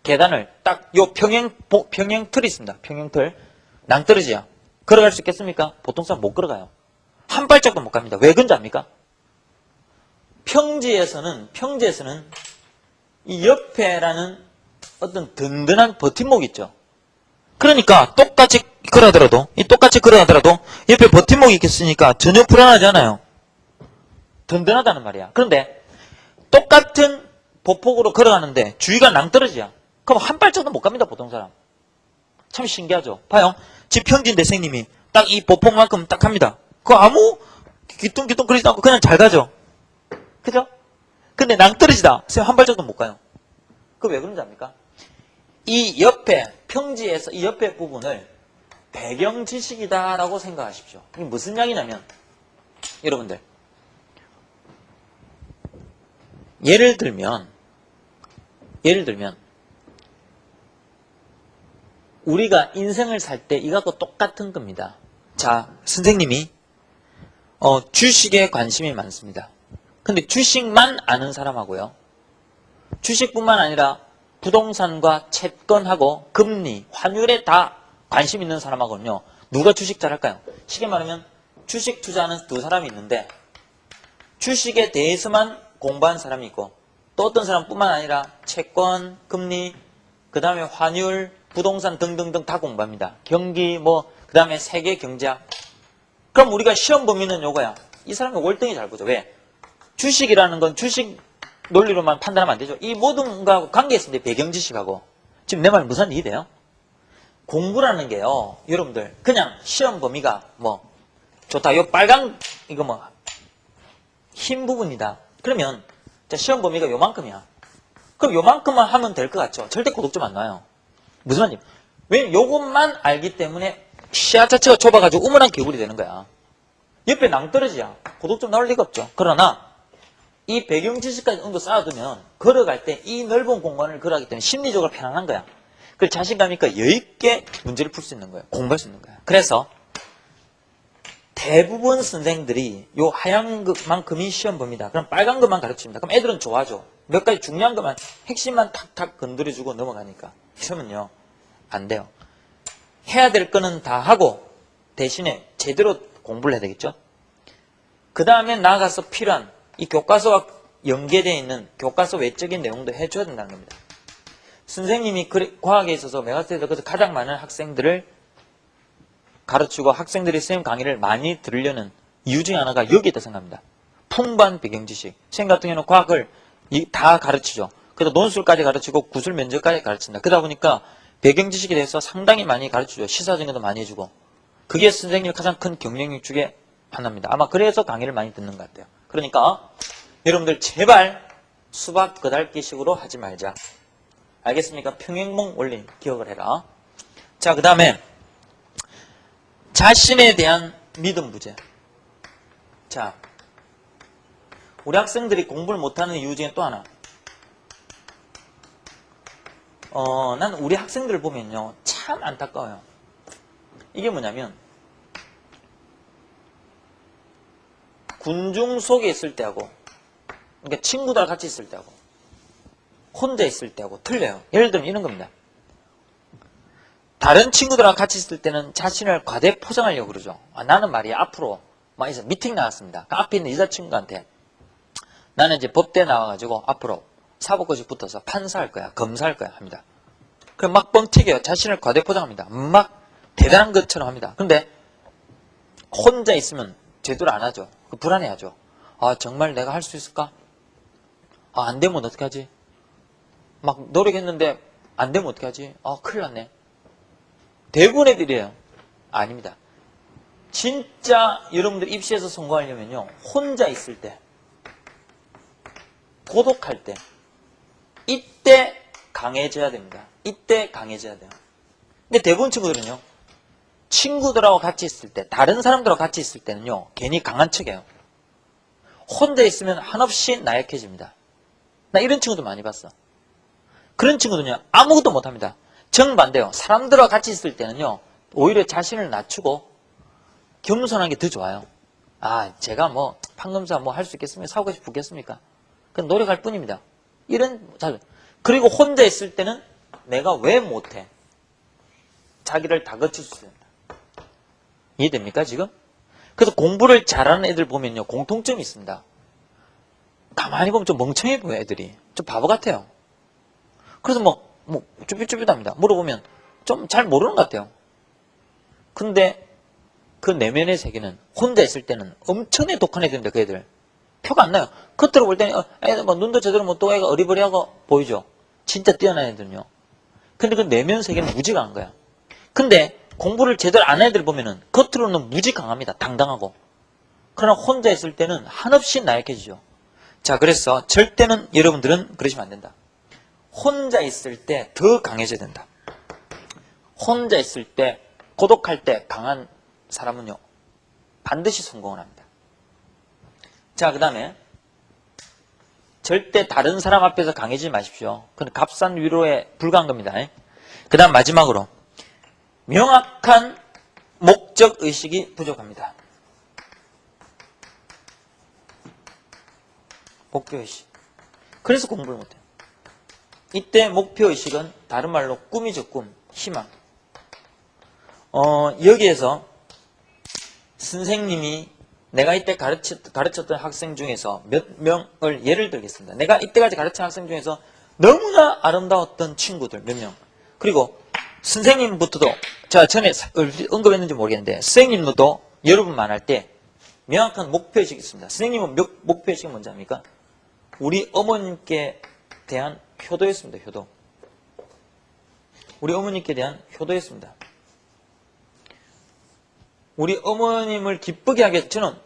계단을 딱 요 평행틀이 있습니다. 평행틀. 낭떠러지야. 걸어갈 수 있겠습니까? 보통 사람 못 걸어가요. 한 발짝도 못 갑니다. 왜 그런지 압니까? 평지에서는 이 옆에라는 어떤 든든한 버팀목이 있죠. 그러니까 똑같이 걸어가더라도 옆에 버팀목이 있겠으니까 전혀 불안하지 않아요. 든든하다는 말이야. 그런데 똑같은 보폭으로 걸어가는데 주위가 낭떠러지야. 그럼 한 발짝도 못 갑니다, 보통 사람. 참 신기하죠. 봐요. 집 평지인 선생님이 딱 이 보폭만큼 딱 합니다. 그거 아무 기뚱기뚱 거리지도 않고 그냥 잘 가죠. 그죠? 근데 낭떠러지다. 선생님 한 발짝도 못 가요. 그거 왜 그런지 압니까? 이 옆에, 평지에서 이 옆에 부분을 배경 지식이다라고 생각하십시오. 이게 무슨 이야기냐면, 여러분들. 예를 들면, 우리가 인생을 살 때 이거하고 똑같은 겁니다. 자, 선생님이, 주식에 관심이 많습니다. 근데 주식만 아는 사람하고요. 주식뿐만 아니라 부동산과 채권하고 금리, 환율에 다 관심 있는 사람하고는요. 누가 주식 잘할까요? 쉽게 말하면 주식 투자하는 두 사람이 있는데 주식에 대해서만 공부한 사람이 있고 또 어떤 사람뿐만 아니라 채권, 금리, 그 다음에 환율, 부동산 등등등 다 공부합니다. 경기, 그 다음에 세계 경제학. 그럼 우리가 시험 범위는 요거야. 이 사람이 월등히 잘 보죠. 왜? 주식이라는 건 주식 논리로만 판단하면 안 되죠. 이 모든 거하고 관계 있습니다. 배경 지식하고. 지금 내 말 무슨 이해돼요? 공부라는 게요. 여러분들 그냥 시험 범위가 좋다. 요 빨간 이거 흰 부분이다. 그러면 자, 시험 범위가 요만큼이야. 그럼 요만큼만 하면 될 것 같죠? 절대 고득점 안 나와요. 무슨 말이에요? 왜냐면 요것만 알기 때문에 시야 자체가 좁아가지고 우물한 개구리 되는 거야. 옆에 낭떠러지야. 고득점 나올 리가 없죠. 그러나 이 배경 지식까지 어느 정도 쌓아두면 걸어갈 때 이 넓은 공간을 걸어가기 때문에 심리적으로 편안한 거야. 그래서 자신감 있고 여유있게 문제를 풀 수 있는 거야. 공부할 수 있는 거야. 그래서 대부분 선생들이 요 하얀 것만큼이 시험 범위다. 그럼 빨간 것만 가르칩니다. 그럼 애들은 좋아하죠. 몇 가지 중요한 것만 핵심만 탁탁 건드려주고 넘어가니까. 이러면요 안 돼요. 해야 될 거는 다 하고 대신에 제대로 공부를 해야 되겠죠. 그 다음에 나아가서 필요한 이 교과서와 연계되어 있는 교과서 외적인 내용도 해줘야 된다는 겁니다. 선생님이 과학에 있어서 메가스터디에서 가장 많은 학생들을 가르치고 학생들이 선생님 강의를 많이 들으려는 이유 중에 하나가 여기에 있다 생각합니다. 풍부한 배경 지식. 선생님 같은 경우는 과학을 다 가르치죠. 그래서 논술까지 가르치고 구술 면접까지 가르친다. 그러다 보니까 배경 지식에 대해서 상당히 많이 가르치죠. 시사 전형도 많이 해주고. 그게 선생님의 가장 큰 경쟁력 중에 하나입니다. 아마 그래서 강의를 많이 듣는 것 같아요. 그러니까 여러분들 제발 수박 거달기식으로 하지 말자. 알겠습니까? 평행봉 원리 기억을 해라. 자, 그 다음에 자신에 대한 믿음 부재. 자, 우리 학생들이 공부를 못하는 이유 중에 또 하나. 난 우리 학생들을 보면요, 참 안타까워요. 이게 뭐냐면, 군중 속에 있을 때하고, 그러니까 친구들과 같이 있을 때하고, 혼자 있을 때하고 틀려요. 예를 들면 이런 겁니다. 다른 친구들과 같이 있을 때는 자신을 과대 포장하려고 그러죠. 나는 말이야, 앞으로, 막 이제 미팅 나갔습니다. 그 앞에 있는 여자친구한테, 나는 이제 법대 나와가지고 앞으로 사법고시 붙어서 판사할 거야, 검사할 거야 합니다. 그럼 막 뻥튀겨요. 자신을 과대 포장합니다. 막 대단한 것처럼 합니다. 근데 혼자 있으면 제대로 안 하죠. 불안해하죠. 아, 정말 내가 할 수 있을까? 아, 안 되면 어떻게 하지? 막 노력했는데 안 되면 어떻게 하지? 아, 큰일 났네. 대부분 애들이에요. 아닙니다. 진짜 여러분들 입시에서 성공하려면요, 혼자 있을 때, 고독할 때, 이때 강해져야 됩니다. 이때 강해져야 돼요. 근데 대부분 친구들은요, 친구들하고 같이 있을 때, 다른 사람들하고 같이 있을 때는요, 괜히 강한 척해요. 혼자 있으면 한없이 나약해집니다. 나 이런 친구들 많이 봤어. 그런 친구들은요, 아무것도 못합니다. 정반대요. 사람들과 같이 있을 때는요, 오히려 자신을 낮추고 겸손한 게 더 좋아요. 아, 제가 뭐 판검사 뭐 할 수 있겠습니까? 사고시 붙겠습니까? 그냥 노력할 뿐입니다. 이런 그리고 혼자 있을 때는 내가 왜 못해? 자기를 다그칠 수 있습니다. 이해됩니까 지금? 그래서 공부를 잘하는 애들 보면요, 공통점이 있습니다. 가만히 보면 좀 멍청해 보여, 애들이. 좀 바보 같아요. 그래서 뭐 쭈삣쭈삣합니다. 물어보면 좀 잘 모르는 것 같아요. 근데 그 내면의 세계는 혼자 있을 때는 엄청나게 독한 애들인데, 그 애들 표가 안 나요. 겉으로 볼 때는 애들 뭐 눈도 제대로 못 뜨고 애가 어리버리하고 보이죠. 진짜 뛰어난 애들은요. 근데 그 내면 세계는 무지 강한 거야. 근데 공부를 제대로 안 한 애들 보면은 겉으로는 무지 강합니다. 당당하고. 그러나 혼자 있을 때는 한없이 나약해지죠. 자, 그래서 절대는 여러분들은 그러시면 안 된다. 혼자 있을 때 더 강해져야 된다. 혼자 있을 때, 고독할 때 강한 사람은요, 반드시 성공을 합니다. 자, 그 다음에 절대 다른 사람 앞에서 강해지지 마십시오. 그건 값싼 위로에 불과한 겁니다. 그 다음 마지막으로 명확한 목적의식이 부족합니다. 목표의식. 그래서 공부를 못해요. 이때 목표의식은 다른 말로 꿈이죠. 꿈, 희망. 여기에서 선생님이 내가 이때 가르쳤던 학생 중에서 몇 명을 예를 들겠습니다. 내가 이때까지 가르친 학생 중에서 너무나 아름다웠던 친구들 몇 명. 그리고 선생님부터도, 제가 전에 언급했는지 모르겠는데, 선생님도 여러분만 할 때 명확한 목표의식이 있습니다. 선생님은 목표의식이 뭔지 압니까? 우리 어머님께 대한 효도였습니다. 효도. 우리 어머님께 대한 효도였습니다. 우리 어머님을 기쁘게 하기 위해서 저는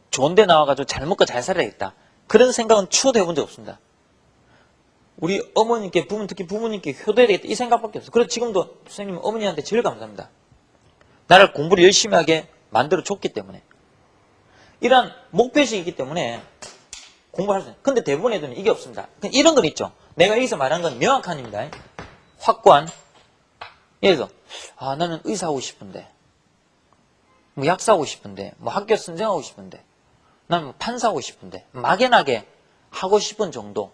좋은 데 나와가지고 잘 먹고 잘 살아야겠다. 그런 생각은 추워도 해본 적 없습니다. 우리 어머님께, 특히 부모님께 효도해야 되겠다. 이 생각밖에 없어요. 그래서 지금도 선생님 어머니한테 제일 감사합니다. 나를 공부를 열심히 하게 만들어줬기 때문에. 이러한 목표의식이 있기 때문에 공부할 수 있어요. 근데 대부분 애들은 이게 없습니다. 이런 건 있죠. 내가 여기서 말한 건 명확한입니다. 확고한. 예를 들어, 나는 의사하고 싶은데, 뭐 약사하고 싶은데, 뭐 학교 선생하고 싶은데, 나는 뭐 판사하고 싶은데, 막연하게 하고 싶은 정도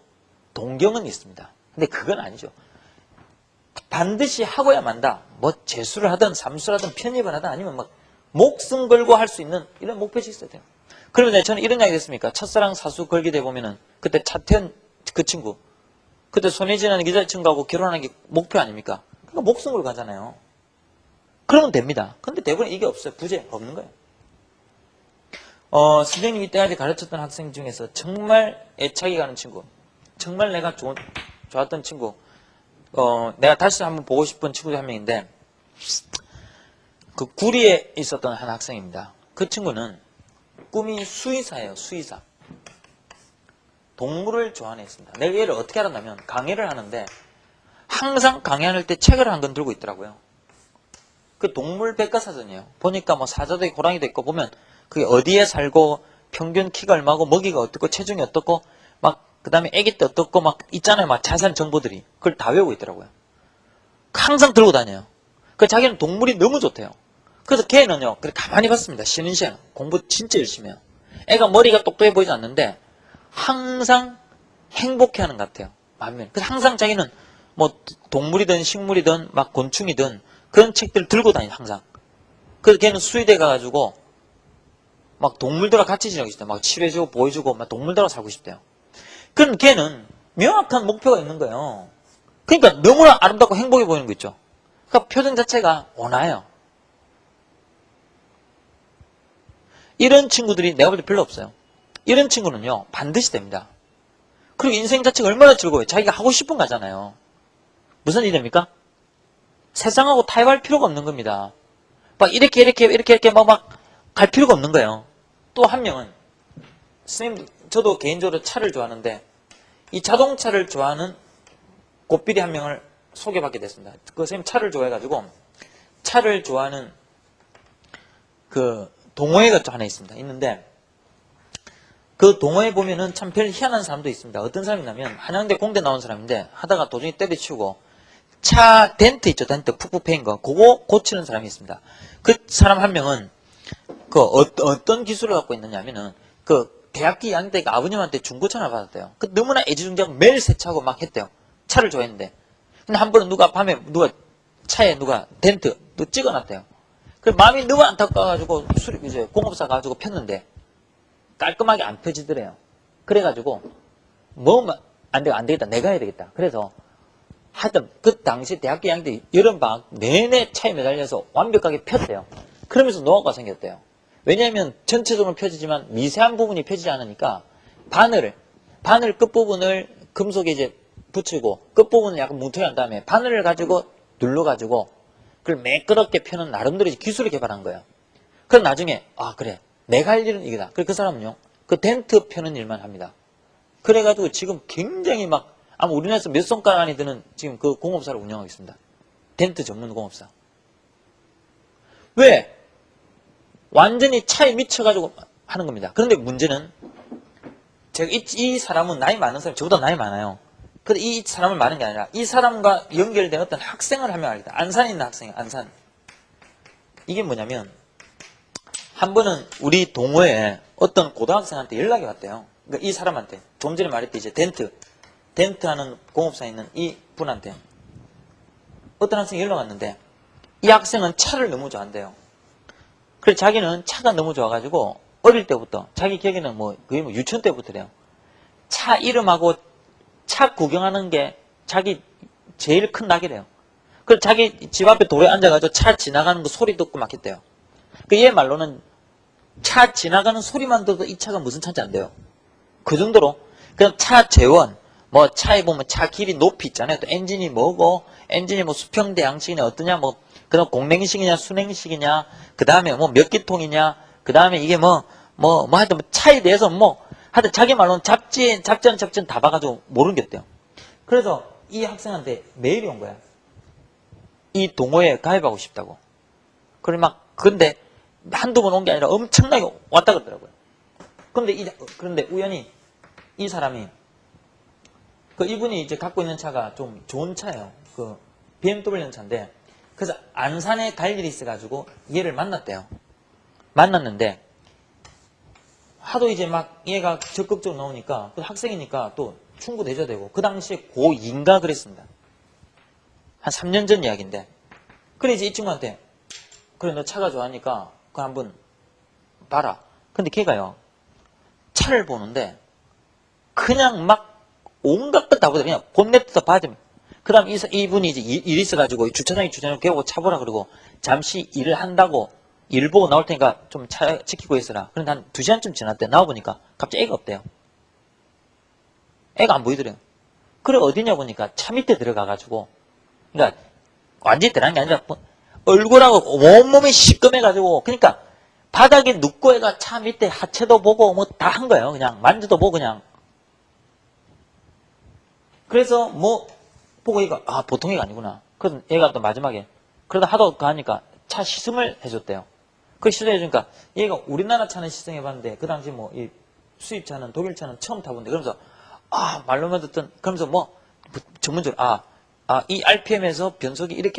동경은 있습니다. 근데 그건 아니죠. 반드시 하고야 만다. 뭐 재수를 하든 삼수를 하든 편입을 하든 아니면 뭐 목숨 걸고 할 수 있는 이런 목표가 있어야 돼요. 그러면 저는 이런 이야기 했습니까? 첫사랑 사수 걸게 돼 보면은 그때 차태현 그 친구, 그때 손예진이라는 여자친구하고 결혼하는 게 목표 아닙니까? 그러니까 목숨 걸고 가잖아요. 그러면 됩니다. 근데 대부분 이게 없어요. 부재 없는 거예요. 선생님이 이때까지 가르쳤던 학생 중에서 정말 애착이 가는 친구, 정말 내가 좋았던 친구, 내가 다시 한번 보고 싶은 친구 한 명인데, 그 구리에 있었던 한 학생입니다. 그 친구는 꿈이 수의사예요. 수의사. 동물을 좋아하는 애였습니다. 내가 얘를 어떻게 알았냐면 강의를 하는데 항상 강의할 때 책을 한 권 들고 있더라고요. 그 동물 백과사전이에요. 보니까 뭐 사자도 있고 호랑이도 있고 보면 그게 어디에 살고 평균 키가 얼마고 먹이가 어떻고 체중이 어떻고 막 그 다음에 아기 때 어떻고 막 있잖아요. 막 자세한 정보들이. 그걸 다 외우고 있더라고요. 항상 들고 다녀요. 그 자기는 동물이 너무 좋대요. 그래서 걔는요. 그래 가만히 봤습니다. 쉬는 시간 공부 진짜 열심히 해요. 애가 머리가 똑똑해 보이지 않는데 항상 행복해하는 것 같아요. 반면 그래서 항상 자기는 뭐 동물이든 식물이든 막 곤충이든 그런 책들을 들고 다녀요. 항상. 그래서 걔는 수의대 가가지고 막 동물들과 같이 지내고 싶대요. 막 치료해주고 보여주고 막 동물들과 살고 싶대요. 그럼 걔는 명확한 목표가 있는 거예요. 그러니까 너무나 아름답고 행복해 보이는 거 있죠. 그러니까 표정 자체가 온화해요. 이런 친구들이 내가 볼 때 별로 없어요. 이런 친구는요. 반드시 됩니다. 그리고 인생 자체가 얼마나 즐거워요. 자기가 하고 싶은 거잖아요. 무슨 일입니까? 세상하고 타협할 필요가 없는 겁니다. 막 이렇게 막 갈 필요가 없는 거예요. 또 한 명은 선생님 저도 개인적으로 차를 좋아하는데 이 자동차를 좋아하는 곱비리 한 명을 소개받게 됐습니다. 그 선생님 차를 좋아해가지고 차를 좋아하는 그 동호회가 또 하나 있습니다. 있는데 그 동호회 보면은 참 별 희한한 사람도 있습니다. 어떤 사람이냐면 한양대 공대 나온 사람인데 하다가 도중에 때려치우고 차 덴트 있죠. 덴트 푹푹 패인 거 그거 고치는 사람이 있습니다. 그 사람 한 명은 그 어떤 기술을 갖고 있느냐면은 그 대학교 2학년 때 아버님한테 중고차를 받았대요. 그 너무나 애지중지하고 매일 세차하고 막 했대요. 차를 좋아했는데. 근데 한 번은 밤에 차에 덴트 또 찍어놨대요. 그 마음이 너무 안타까워가지고 이제 공업사 가지고 폈는데 깔끔하게 안 펴지더래요. 그래가지고 안 되겠다. 내가 해야 되겠다. 그래서 하여튼 그 당시 대학교 2학년 때 여름방학 내내 차에 매달려서 완벽하게 폈대요. 그러면서 노하우가 생겼대요. 왜냐하면 전체적으로 펴지지만 미세한 부분이 펴지지 않으니까 바늘 끝부분을 금속에 이제 붙이고 끝부분을 약간 뭉텅이한 다음에 바늘을 가지고 눌러가지고 그걸 매끄럽게 펴는 나름대로 기술을 개발한 거예요. 그럼 나중에 그래 내가 할 일은 이거다. 그래서 그 사람은요 그 덴트 펴는 일만 합니다. 그래가지고 지금 굉장히 막 아마 우리나라에서 몇 손가락 안에 드는 지금 그 공업사를 운영하고 있습니다. 덴트 전문 공업사. 왜? 완전히 차에 미쳐가지고 하는 겁니다. 그런데 문제는 제가 이 사람은 나이 많은 사람, 저보다 나이 많아요. 근데 이 사람을 말하는 게 아니라 이 사람과 연결된 어떤 학생을 한 명 알겠다. 안산에 있는 학생이에요. 안산. 이게 뭐냐면 한 번은 우리 동호회에 어떤 고등학생한테 연락이 왔대요. 그러니까 이 사람한테 좀 전에 말했듯이 이제 덴트 하는 공업사에 있는 이 분한테 어떤 학생이 연락 왔는데 이 학생은 차를 너무 좋아한대요. 그래서 자기는 차가 너무 좋아가지고 어릴 때부터 자기 기억에는 거의 유치원 때부터래요. 차 이름하고 차 구경하는 게 자기 제일 큰 낙이래요. 그래서 자기 집 앞에 도로에 앉아가지고 차 지나가는 거 소리 듣고 막 했대요. 그 얘 말로는 차 지나가는 소리만 들어도 이 차가 무슨 차인지 안 돼요. 그 정도로 그냥 차 재원 차에 보면 차 길이 높이 있잖아요. 또 엔진이 뭐고 엔진이 수평대 양식이냐 어떠냐 그다음 공냉식이냐 순냉식이냐 그 다음에 몇 기통이냐 그 다음에 이게 하여튼 차에 대해서 하여튼 자기 말로는 잡지 다 봐가지고 모르는 게 없대요. 그래서 이 학생한테 메일이 온 거야. 이 동호회에 가입하고 싶다고. 근데 한두 번 온 게 아니라 엄청나게 왔다 그러더라고요. 그런데 우연히 이 사람이 이분이 이제 갖고 있는 차가 좀 좋은 차예요. BMW 차인데 그래서 안산에 갈 일이 있어가지고 얘를 만났대요. 만났는데 하도 이제 막 얘가 적극적으로 나오니까 또 학생이니까 또 충고도 해줘야 되고 그 당시에 고2인가 그랬습니다. 한 3년 전 이야기인데 그래 이제 이 친구한테 그래 너 차가 좋아하니까 그거 한번 봐라. 근데 걔가요 차를 보는데 그냥 막 온갖 것 다 보더니 그냥 본넷부터 봐주면 그 다음 이분이 이제 일이 있어가지고 주차장에 개고 차 보라 그러고 잠시 일을 한다고 일 보고 나올 테니까 좀 차 지키고 있어라. 그런데 한 2시간쯤 지났대. 나와보니까 갑자기 애가 없대요. 애가 안 보이더래요. 그래 어디냐 보니까 차 밑에 들어가가지고 그러니까 완전히 들어간 게 아니라 얼굴하고 온몸이 시꺼매가지고, 그러니까 바닥에 눕고 애가 차 밑에 하체도 보고 뭐 다 한 거예요. 그냥 만져도 보고 그냥. 그래서 뭐 보고 얘가 보통 애가 아니구나. 그래서 얘가 또 마지막에 그러다 하도 가니까 차 시승을 해줬대요. 그 시승해주니까 얘가 우리나라 차는 시승해봤는데 그 당시 뭐 이 수입차는 독일 차는 처음 타본데 그러면서 말로만 듣던 그러면서 뭐 전문적으로 이 RPM에서 변속이 될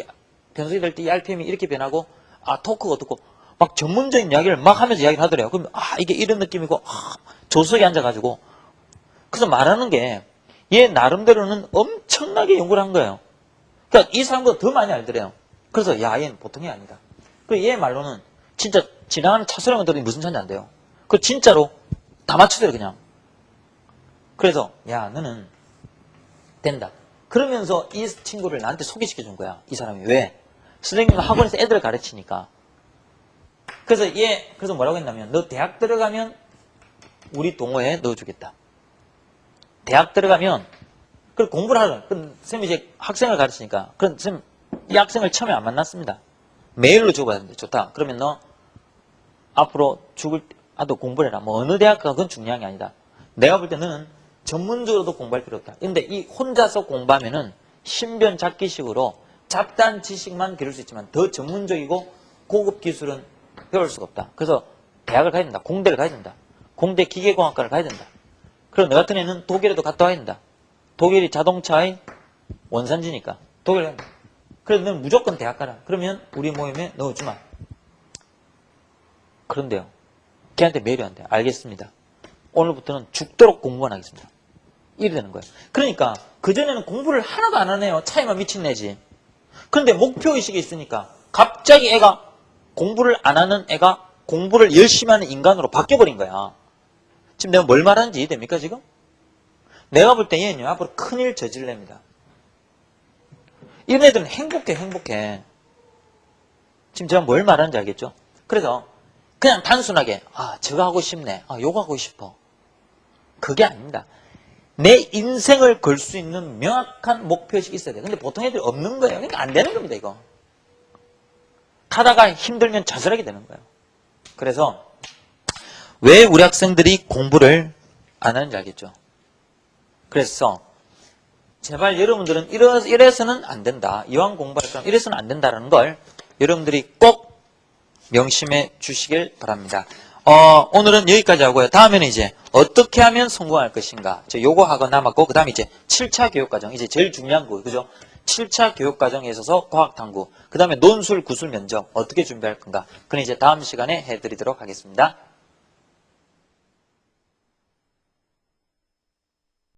때 이 RPM이 이렇게 변하고 토크가 어떻고 막 전문적인 이야기를 막 하면서 이야기를 하더래요. 그러면 이게 이런 느낌이고 조석에 앉아가지고 그래서 말하는 게 얘 나름대로는 엄청나게 연구를 한 거예요. 그러니까 이 사람보다 더 많이 알더래요. 그래서 얘는 보통이 아니다. 그리고 얘 말로는 진짜 지나가는 차 소리만 들으니 무슨 차인지 안 돼요. 그 진짜로 다 맞추더래요 그냥. 그래서 너는 된다. 그러면서 이 친구를 나한테 소개시켜 준 거야. 이 사람이. 왜? 선생님은 학원에서 애들을 가르치니까. 그래서 그래서 뭐라고 했냐면 너 대학 들어가면 우리 동호회에 넣어주겠다. 대학 들어가면 그 공부를 하라. 그럼 선생님이 이제 학생을 가르치니까 그럼 선생님 이 학생을 처음에 안 만났습니다. 메일로 줘봐야 되는데 좋다. 그러면 너 앞으로 죽을 때도 공부를 해라. 뭐 어느 대학 가 그건 중요한 게 아니다. 내가 볼 때 너는 전문적으로도 공부할 필요 없다. 근데 이 혼자서 공부하면은 신변 잡기식으로 잡다한 지식만 기를 수 있지만 더 전문적이고 고급 기술은 배울 수가 없다. 그래서 대학을 가야 된다. 공대를 가야 된다. 공대 기계공학과를 가야 된다. 그리고 너 같은 애는 독일에도 갔다 와야 된다. 독일이 자동차의 원산지니까 독일 가야 된다. 그래서 너는 무조건 대학 가라. 그러면 우리 모임에 넣어주마. 그런데요. 걔한테 메일이 안 돼. 알겠습니다. 오늘부터는 죽도록 공부만 하겠습니다. 이래 되는 거예요. 그러니까 그전에는 공부를 하나도 안 하네요. 차이만 미친내지. 그런데 목표의식이 있으니까 갑자기 애가 공부를 안 하는 애가 공부를 열심히 하는 인간으로 바뀌어버린 거야. 지금 내가 뭘 말하는지 이해됩니까 지금? 내가 볼 때 얘는요 앞으로 큰일 저질랍니다. 이런 애들은 행복해. 지금 제가 뭘 말하는지 알겠죠? 그래서 그냥 단순하게 저거 하고 싶네. 요거 하고 싶어. 그게 아닙니다. 내 인생을 걸 수 있는 명확한 목표의식이 있어야 돼. 근데 보통 애들이 없는 거예요. 그러니까 안 되는 겁니다 이거. 타다가 힘들면 자살하게 되는 거예요. 그래서 왜 우리 학생들이 공부를 안 하는지 알겠죠? 그래서 제발 여러분들은 이래서는 안 된다. 이왕 공부할 거면 이래서는 안 된다는 걸 여러분들이 꼭 명심해 주시길 바랍니다. 오늘은 여기까지 하고요. 다음에는 이제 어떻게 하면 성공할 것인가. 요거 하고 남았고, 그 다음에 이제 7차 교육과정. 이제 제일 중요한 거, 그죠? 7차 교육과정에 있어서 과학탐구. 그 다음에 논술, 구술, 면접. 어떻게 준비할 건가. 그건 이제 다음 시간에 해드리도록 하겠습니다.